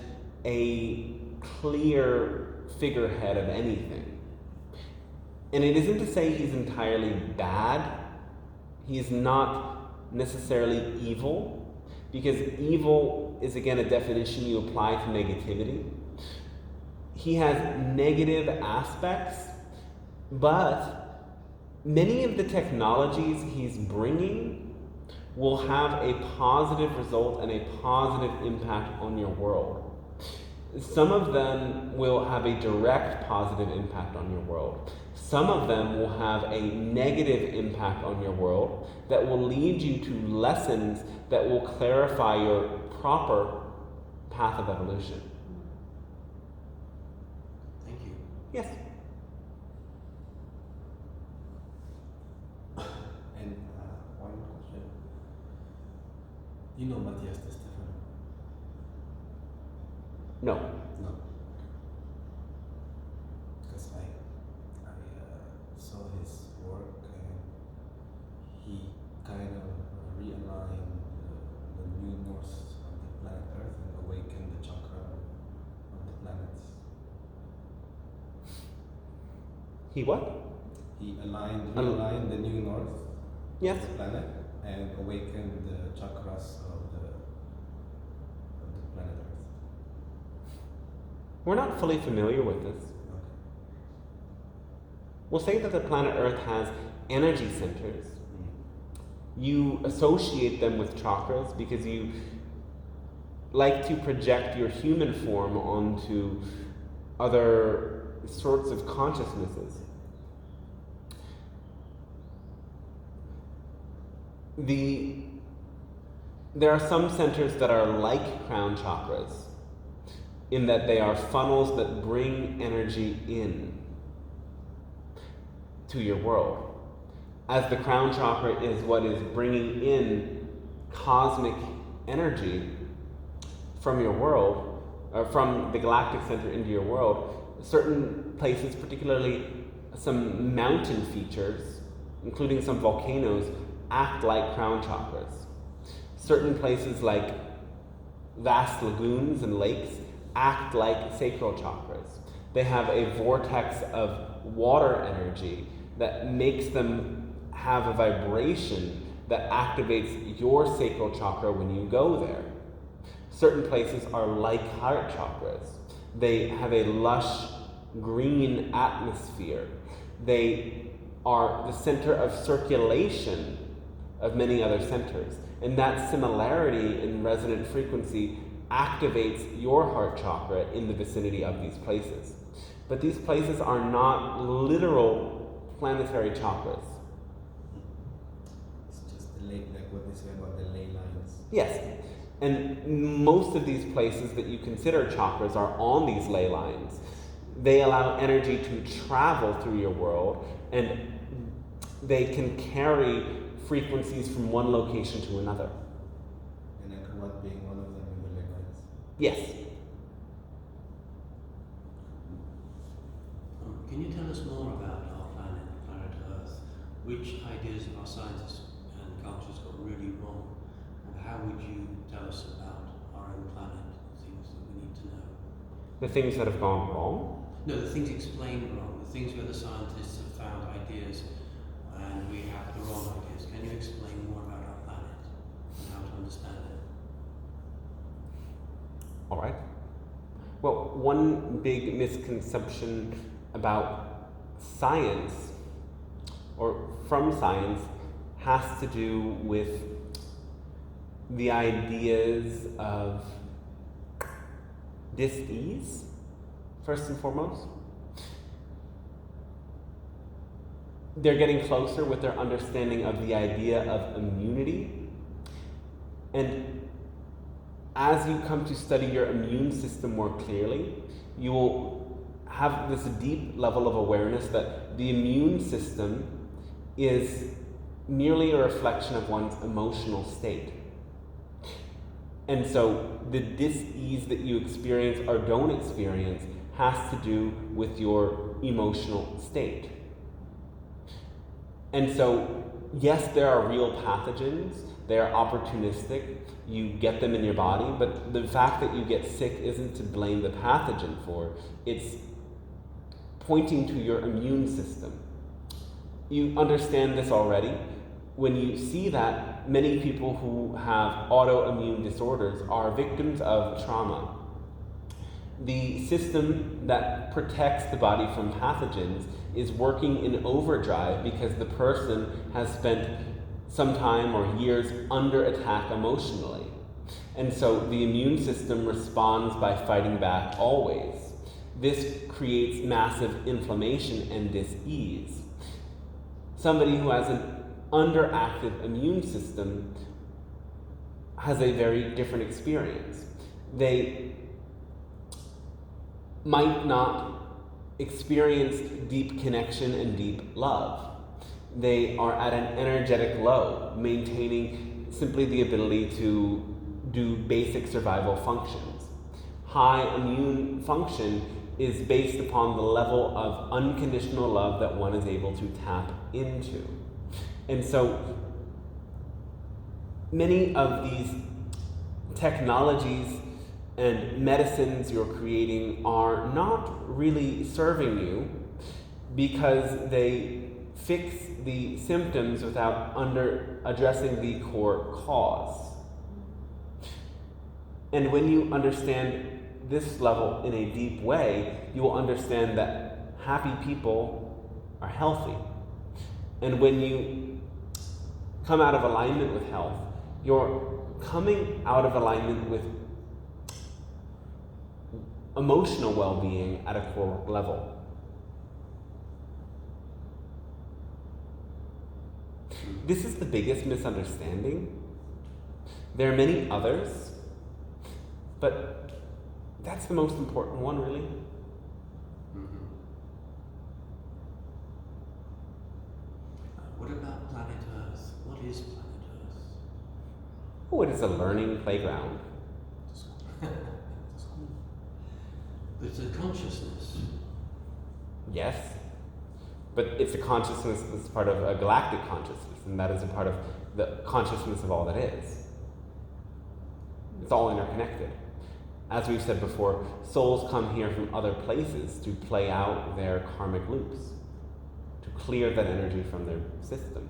a clear figurehead of anything. And it isn't to say he's entirely bad. He's not necessarily evil, because evil is again a definition you apply to negativity. He has negative aspects, but many of the technologies he's bringing will have a positive result and a positive impact on your world. Some of them will have a direct positive impact on your world. Some of them will have a negative impact on your world that will lead you to lessons that will clarify your proper path of evolution. Thank you. Yes? And one question. You know Matthias de Stefano? No. No. Because He what? He realigned the new north Yes. of the planet and awakened the chakras of the planet Earth. We're not fully familiar with this. Okay. We'll say that the planet Earth has energy centers. You associate them with chakras because you like to project your human form onto other sorts of consciousnesses. There are some centers that are like crown chakras, in that they are funnels that bring energy in to your world. As the crown chakra is what is bringing in cosmic energy from your world, or from the galactic center into your world, certain places, particularly some mountain features, including some volcanoes, act like crown chakras. Certain places like vast lagoons and lakes act like sacral chakras. They have a vortex of water energy that makes them have a vibration that activates your sacral chakra when you go there. Certain places are like heart chakras. They have a lush green atmosphere. They are the center of circulation of many other centers. And that similarity in resonant frequency activates your heart chakra in the vicinity of these places. But these places are not literal planetary chakras. It's just the ley, like what they say about the ley lines. Yes, and most of these places that you consider chakras are on these ley lines. They allow energy to travel through your world, and they can carry frequencies from one location to another. And Angkor Wat being one of them in the ley lines. Yes. Can you tell us more about our planet, planet Earth? Which ideas our scientists and cultures got really wrong? And how would you tell us about our own planet, things that we need to know? The things that have gone wrong? No, the things explained wrong, the things where the scientists have found ideas and we have the wrong ideas. Can you explain more about our planet and how to understand it? All right. Well, one big misconception about science, or from science, has to do with the ideas of dis-ease, first and foremost. They're getting closer with their understanding of the idea of immunity. And as you come to study your immune system more clearly, you will have this deep level of awareness that the immune system is merely a reflection of one's emotional state. And so the dis-ease that you experience or don't experience has to do with your emotional state. And so, yes, there are real pathogens, they are opportunistic, you get them in your body, but the fact that you get sick isn't to blame the pathogen for, it's pointing to your immune system. You understand this already. When you see that, many people who have autoimmune disorders are victims of trauma. The system that protects the body from pathogens is working in overdrive because the person has spent some time or years under attack emotionally. And so the immune system responds by fighting back always. This creates massive inflammation and dis-ease. Somebody who has an underactive immune system has a very different experience. They might not experience deep connection and deep love. They are at an energetic low, maintaining simply the ability to do basic survival functions. High immune function is based upon the level of unconditional love that one is able to tap into. And so many of these technologies and medicines you're creating are not really serving you because they fix the symptoms without addressing the core cause. And when you understand this level in a deep way, you will understand that happy people are healthy. And when you come out of alignment with health, you're coming out of alignment with emotional well-being at a core level. This is the biggest misunderstanding. There are many others, but that's the most important one, really. What about planet Earth? What is planet Earth? Oh, it is a learning playground. It's a consciousness. Yes, but it's a consciousness that's part of a galactic consciousness, and that is a part of the consciousness of all that is. It's all interconnected. As we've said before, souls come here from other places to play out their karmic loops, to clear that energy from their system.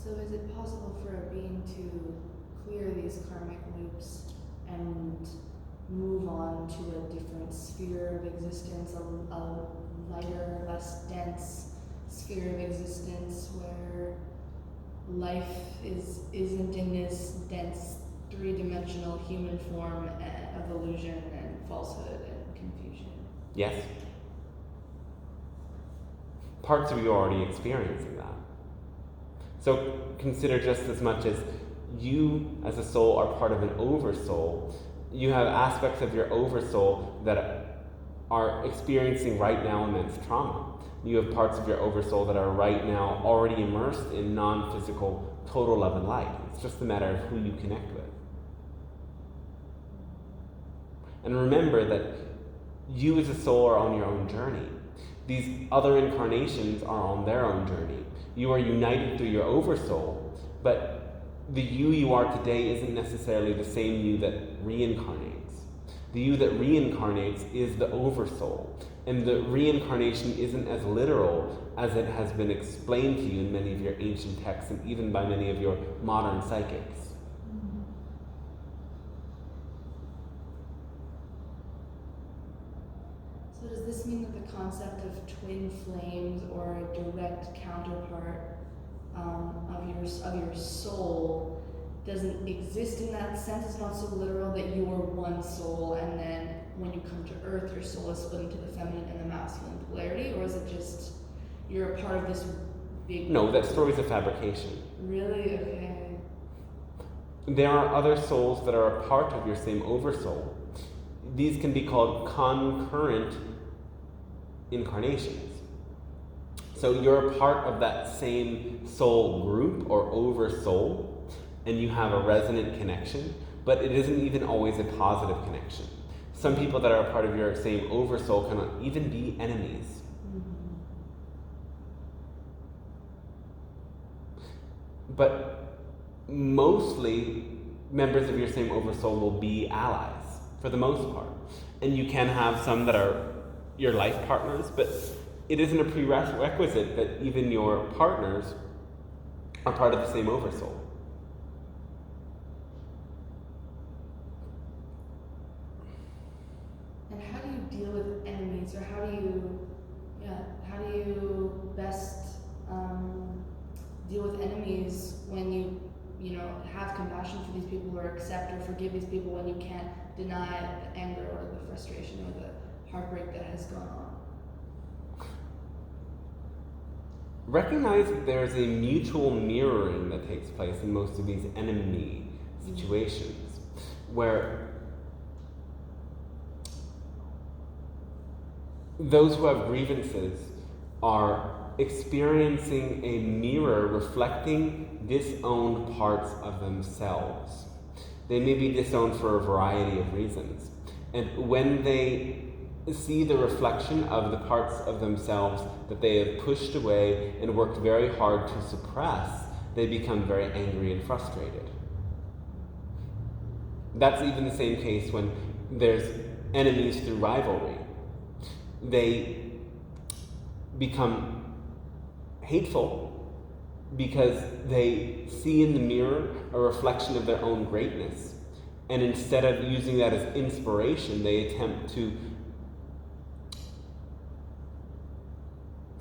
So is it possible for a being to clear these karmic loops and move on to a different sphere of existence, a lighter, less dense sphere of existence where life isn't in this dense three-dimensional human form of illusion and falsehood and confusion? Yes. Parts of you are already experiencing that. So consider just as much as you as a soul are part of an oversoul, you have aspects of your oversoul that are experiencing right now immense trauma. You have parts of your oversoul that are right now already immersed in non-physical total love and light. It's just a matter of who you connect with. And remember that you as a soul are on your own journey. These other incarnations are on their own journey. You are united through your oversoul, but the you are today isn't necessarily the same you that reincarnates. The you that reincarnates is the oversoul, and the reincarnation isn't as literal as it has been explained to you in many of your ancient texts and even by many of your modern psychics. So does this mean that the concept of twin flames or a direct counterpart of your soul doesn't exist in that sense? It's not so literal that you are one soul and then when you come to Earth your soul is split into the feminine and the masculine polarity, or is it just you're a part of this big... No, that story is a fabrication. Really? Okay. There are other souls that are a part of your same oversoul. These can be called concurrent incarnations. So you're a part of that same soul group or oversoul, and you have a resonant connection, but it isn't even always a positive connection. Some people that are a part of your same oversoul can even be enemies. But mostly, members of your same oversoul will be allies, for the most part. And you can have some that are your life partners, but it isn't a prerequisite that even your partners are part of the same oversoul. And how do you deal with enemies, or how do you best deal with enemies when you have compassion for these people or accept or forgive these people when you can't deny the anger or the frustration or the heartbreak that has gone on? Recognize that there's a mutual mirroring that takes place in most of these enemy situations, where those who have grievances are experiencing a mirror reflecting disowned parts of themselves. They may be disowned for a variety of reasons. And when they see the reflection of the parts of themselves that they have pushed away and worked very hard to suppress, they become very angry and frustrated. That's even the same case when there's enemies through rivalry. They become hateful because they see in the mirror a reflection of their own greatness. And instead of using that as inspiration, they attempt to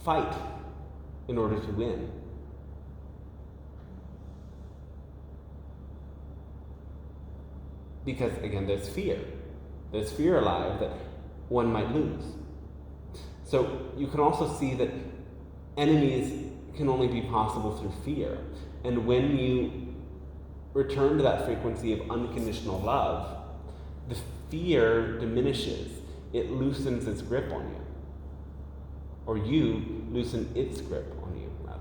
fight in order to win. Because, again, there's fear. There's fear alive that one might lose. So you can also see that enemies can only be possible through fear. And when you return to that frequency of unconditional love, the fear diminishes. It loosens its grip on you. Or you loosen its grip on you, rather.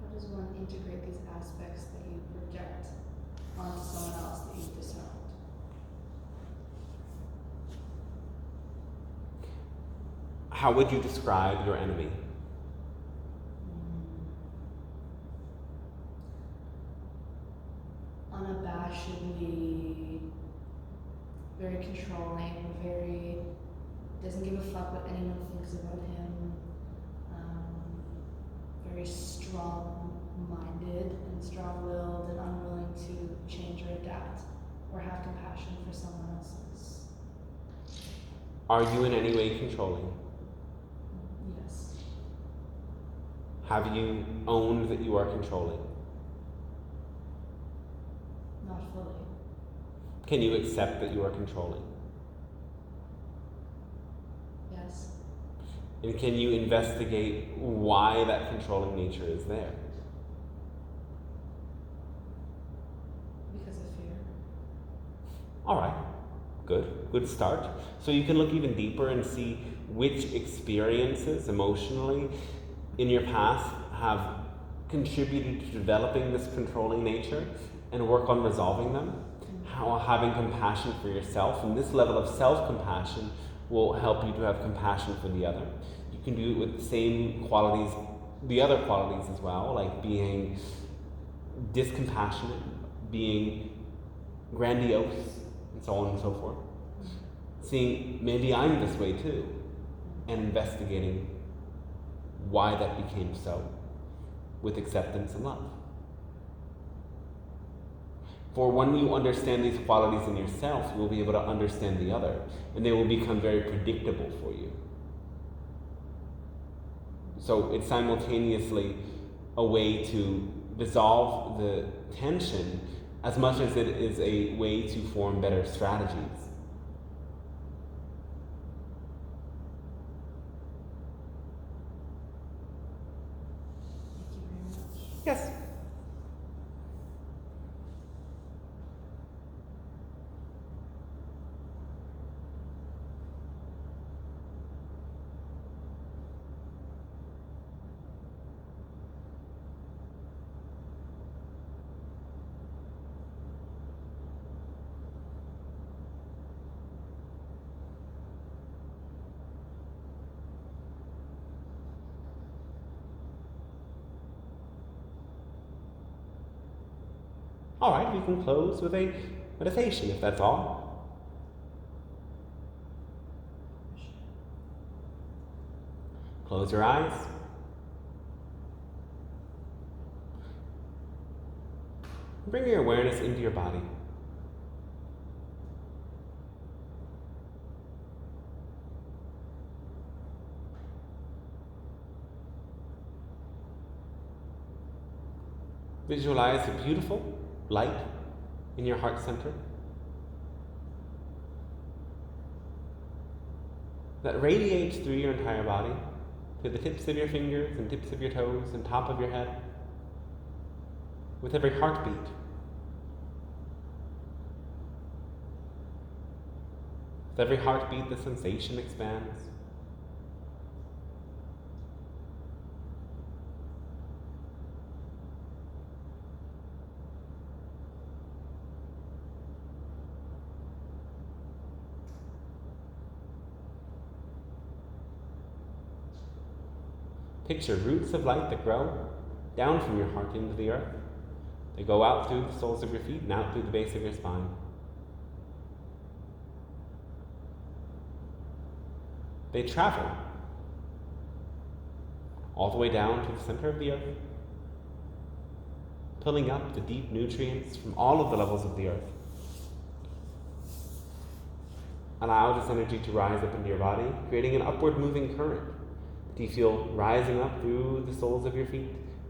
How does one integrate these aspects that you project onto someone else that you've disowned? How would you describe your enemy? Unabashedly, very controlling, very doesn't give a fuck what anyone thinks about him. Very strong-minded and strong-willed and unwilling to change or adapt or have compassion for someone else's. Are you in any way controlling? Yes. Have you owned that you are controlling? Not fully. Can you accept that you are controlling? Yes. And can you investigate why that controlling nature is there? Because of fear. All right, good start. So you can look even deeper and see which experiences emotionally in your past have contributed to developing this controlling nature and work on resolving them. How having compassion for yourself, and this level of self-compassion will help you to have compassion for the other. You can do it with the same qualities, the other qualities as well, like being discompassionate, being grandiose, and so on and so forth. Seeing maybe I'm this way too, and investigating why that became so with acceptance and love. For when you understand these qualities in yourself, you will be able to understand the other, and they will become very predictable for you. So it's simultaneously a way to dissolve the tension as much as it is a way to form better strategies. Thank you very much. Yes. All right, we can close with a meditation if that's all. Close your eyes. Bring your awareness into your body. Visualize a beautiful, light in your heart center that radiates through your entire body, to the tips of your fingers and tips of your toes and top of your head, with every heartbeat. With every heartbeat, the sensation expands. Picture roots of light that grow down from your heart into the earth. They go out through the soles of your feet and out through the base of your spine. They travel all the way down to the center of the earth, pulling up the deep nutrients from all of the levels of the earth. Allow this energy to rise up into your body, creating an upward moving current. Do you feel rising up through the soles of your feet,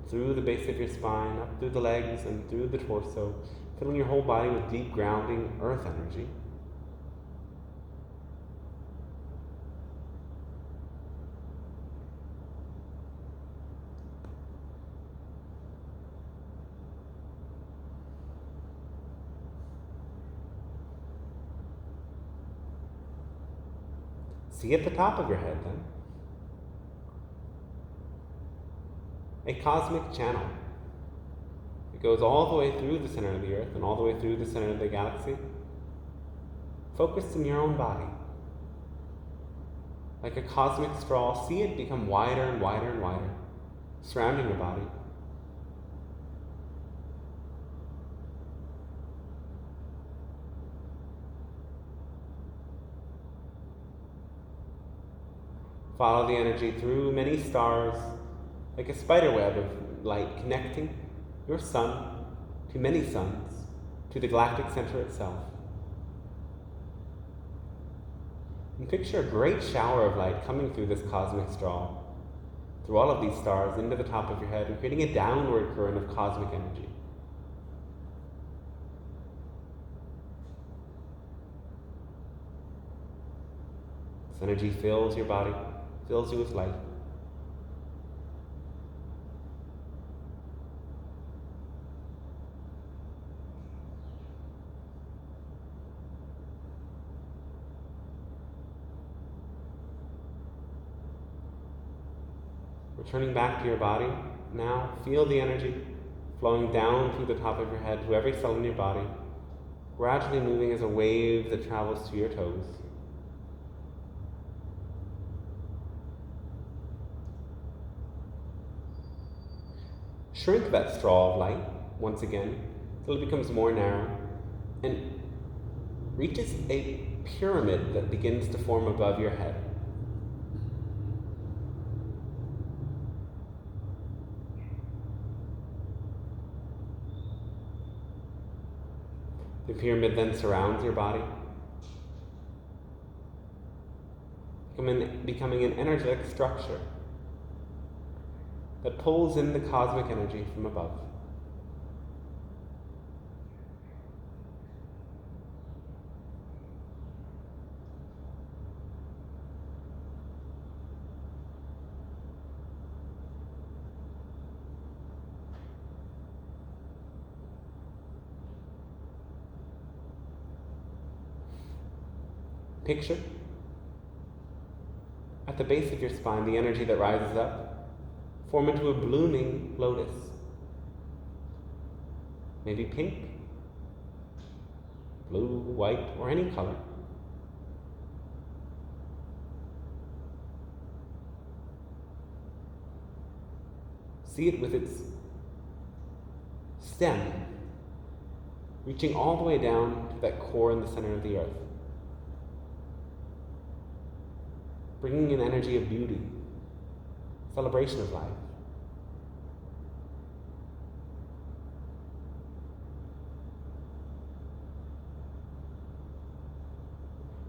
through the base of your spine, up through the legs and through the torso, filling your whole body with deep grounding earth energy? See at the top of your head then a cosmic channel. It goes all the way through the center of the earth and all the way through the center of the galaxy, focused in your own body. Like a cosmic straw, see it become wider and wider and wider, surrounding your body. Follow the energy through many stars, like a spider web of light connecting your sun to many suns, to the galactic center itself. And picture a great shower of light coming through this cosmic straw, through all of these stars, into the top of your head, and creating a downward current of cosmic energy. This energy fills your body, fills you with light. Returning back to your body, now feel the energy flowing down through the top of your head to every cell in your body, gradually moving as a wave that travels to your toes. Shrink that straw of light once again until it becomes more narrow and reaches a pyramid that begins to form above your head. The pyramid then surrounds your body, becoming an energetic structure that pulls in the cosmic energy from above. Picture at the base of your spine the energy that rises up, form into a blooming lotus. Maybe pink, blue, white, or any color. See it with its stem reaching all the way down to that core in the center of the earth, bringing an energy of beauty, celebration of life.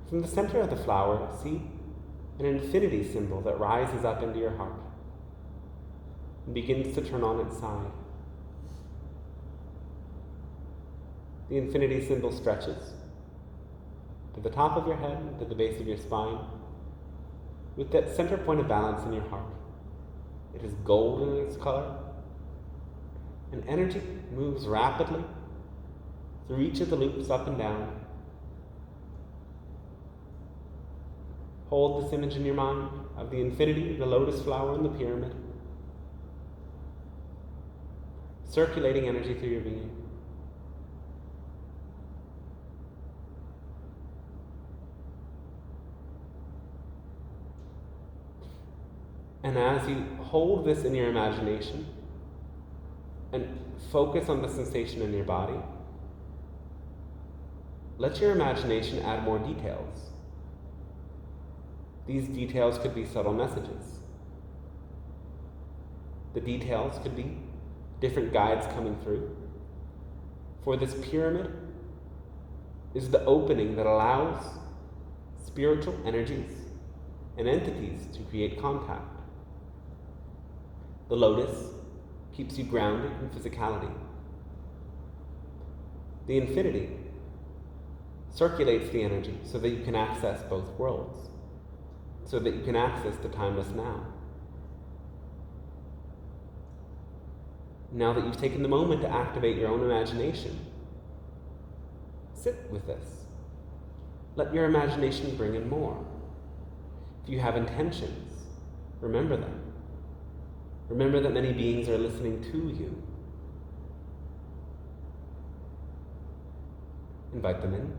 From the center of the flower, see an infinity symbol that rises up into your heart and begins to turn on its side. The infinity symbol stretches to the top of your head, to the base of your spine, with that center point of balance in your heart. It is golden in its color, and energy moves rapidly through each of the loops up and down. Hold this image in your mind of the infinity, the lotus flower, and the pyramid, circulating energy through your being. And as you hold this in your imagination and focus on the sensation in your body, let your imagination add more details. These details could be subtle messages. The details could be different guides coming through. For this pyramid is the opening that allows spiritual energies and entities to create contact. The lotus keeps you grounded in physicality. The infinity circulates the energy so that you can access both worlds, so that you can access the timeless now. Now that you've taken the moment to activate your own imagination, sit with this. Let your imagination bring in more. If you have intentions, remember them. Remember that many beings are listening to you. Invite them in.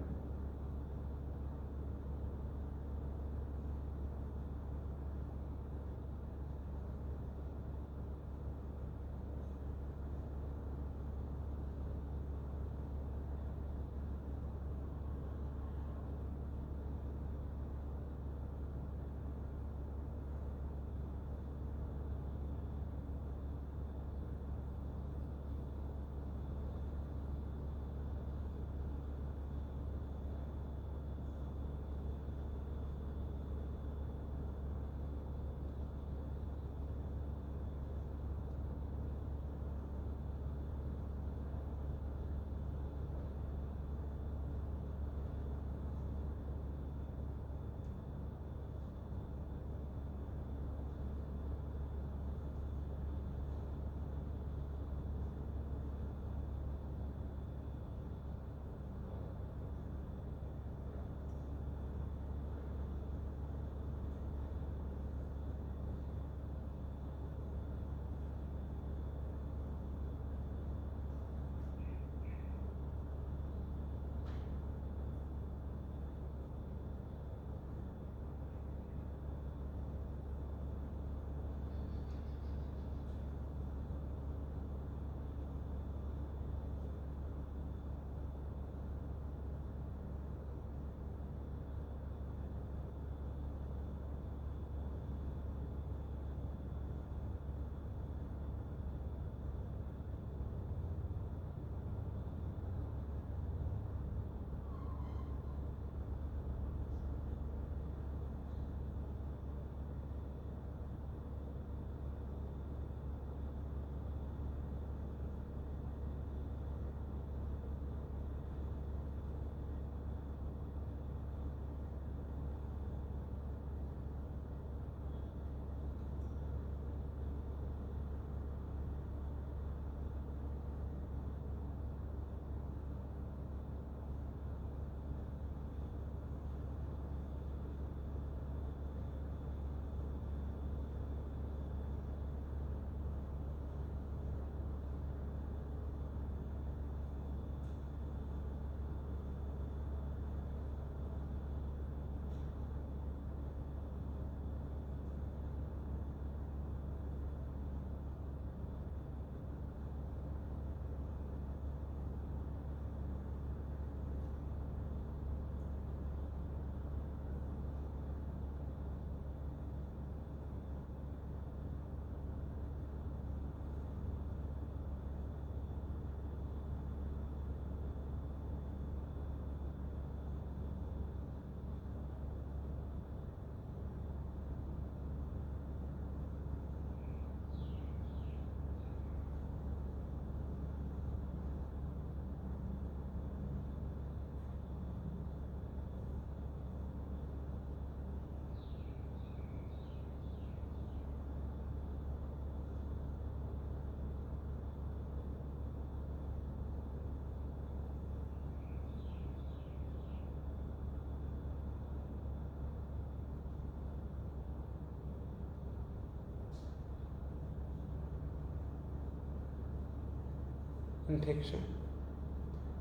then picture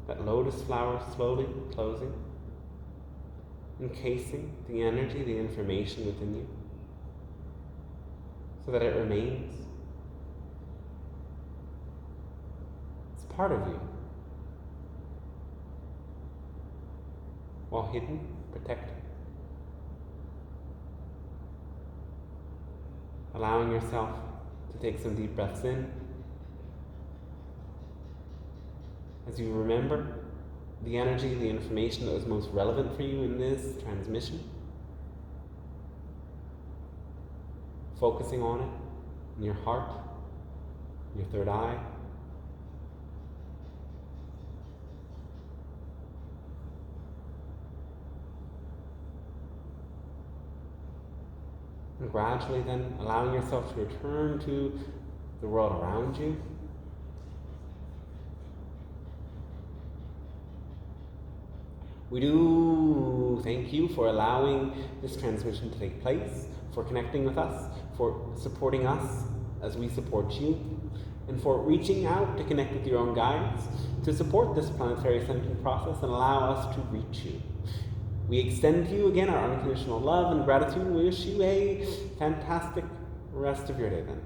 that lotus flower slowly closing, encasing the energy, the information within you, so that it remains. It's part of you, while hidden, protected. Allowing yourself to take some deep breaths in as you remember the energy, the information that was most relevant for you in this transmission. Focusing on it in your heart, in your third eye. And gradually then allowing yourself to return to the world around you. We do thank you for allowing this transmission to take place, for connecting with us, for supporting us as we support you, and for reaching out to connect with your own guides, to support this planetary ascension process and allow us to reach you. We extend to you again our unconditional love and gratitude. We wish you a fantastic rest of your day then.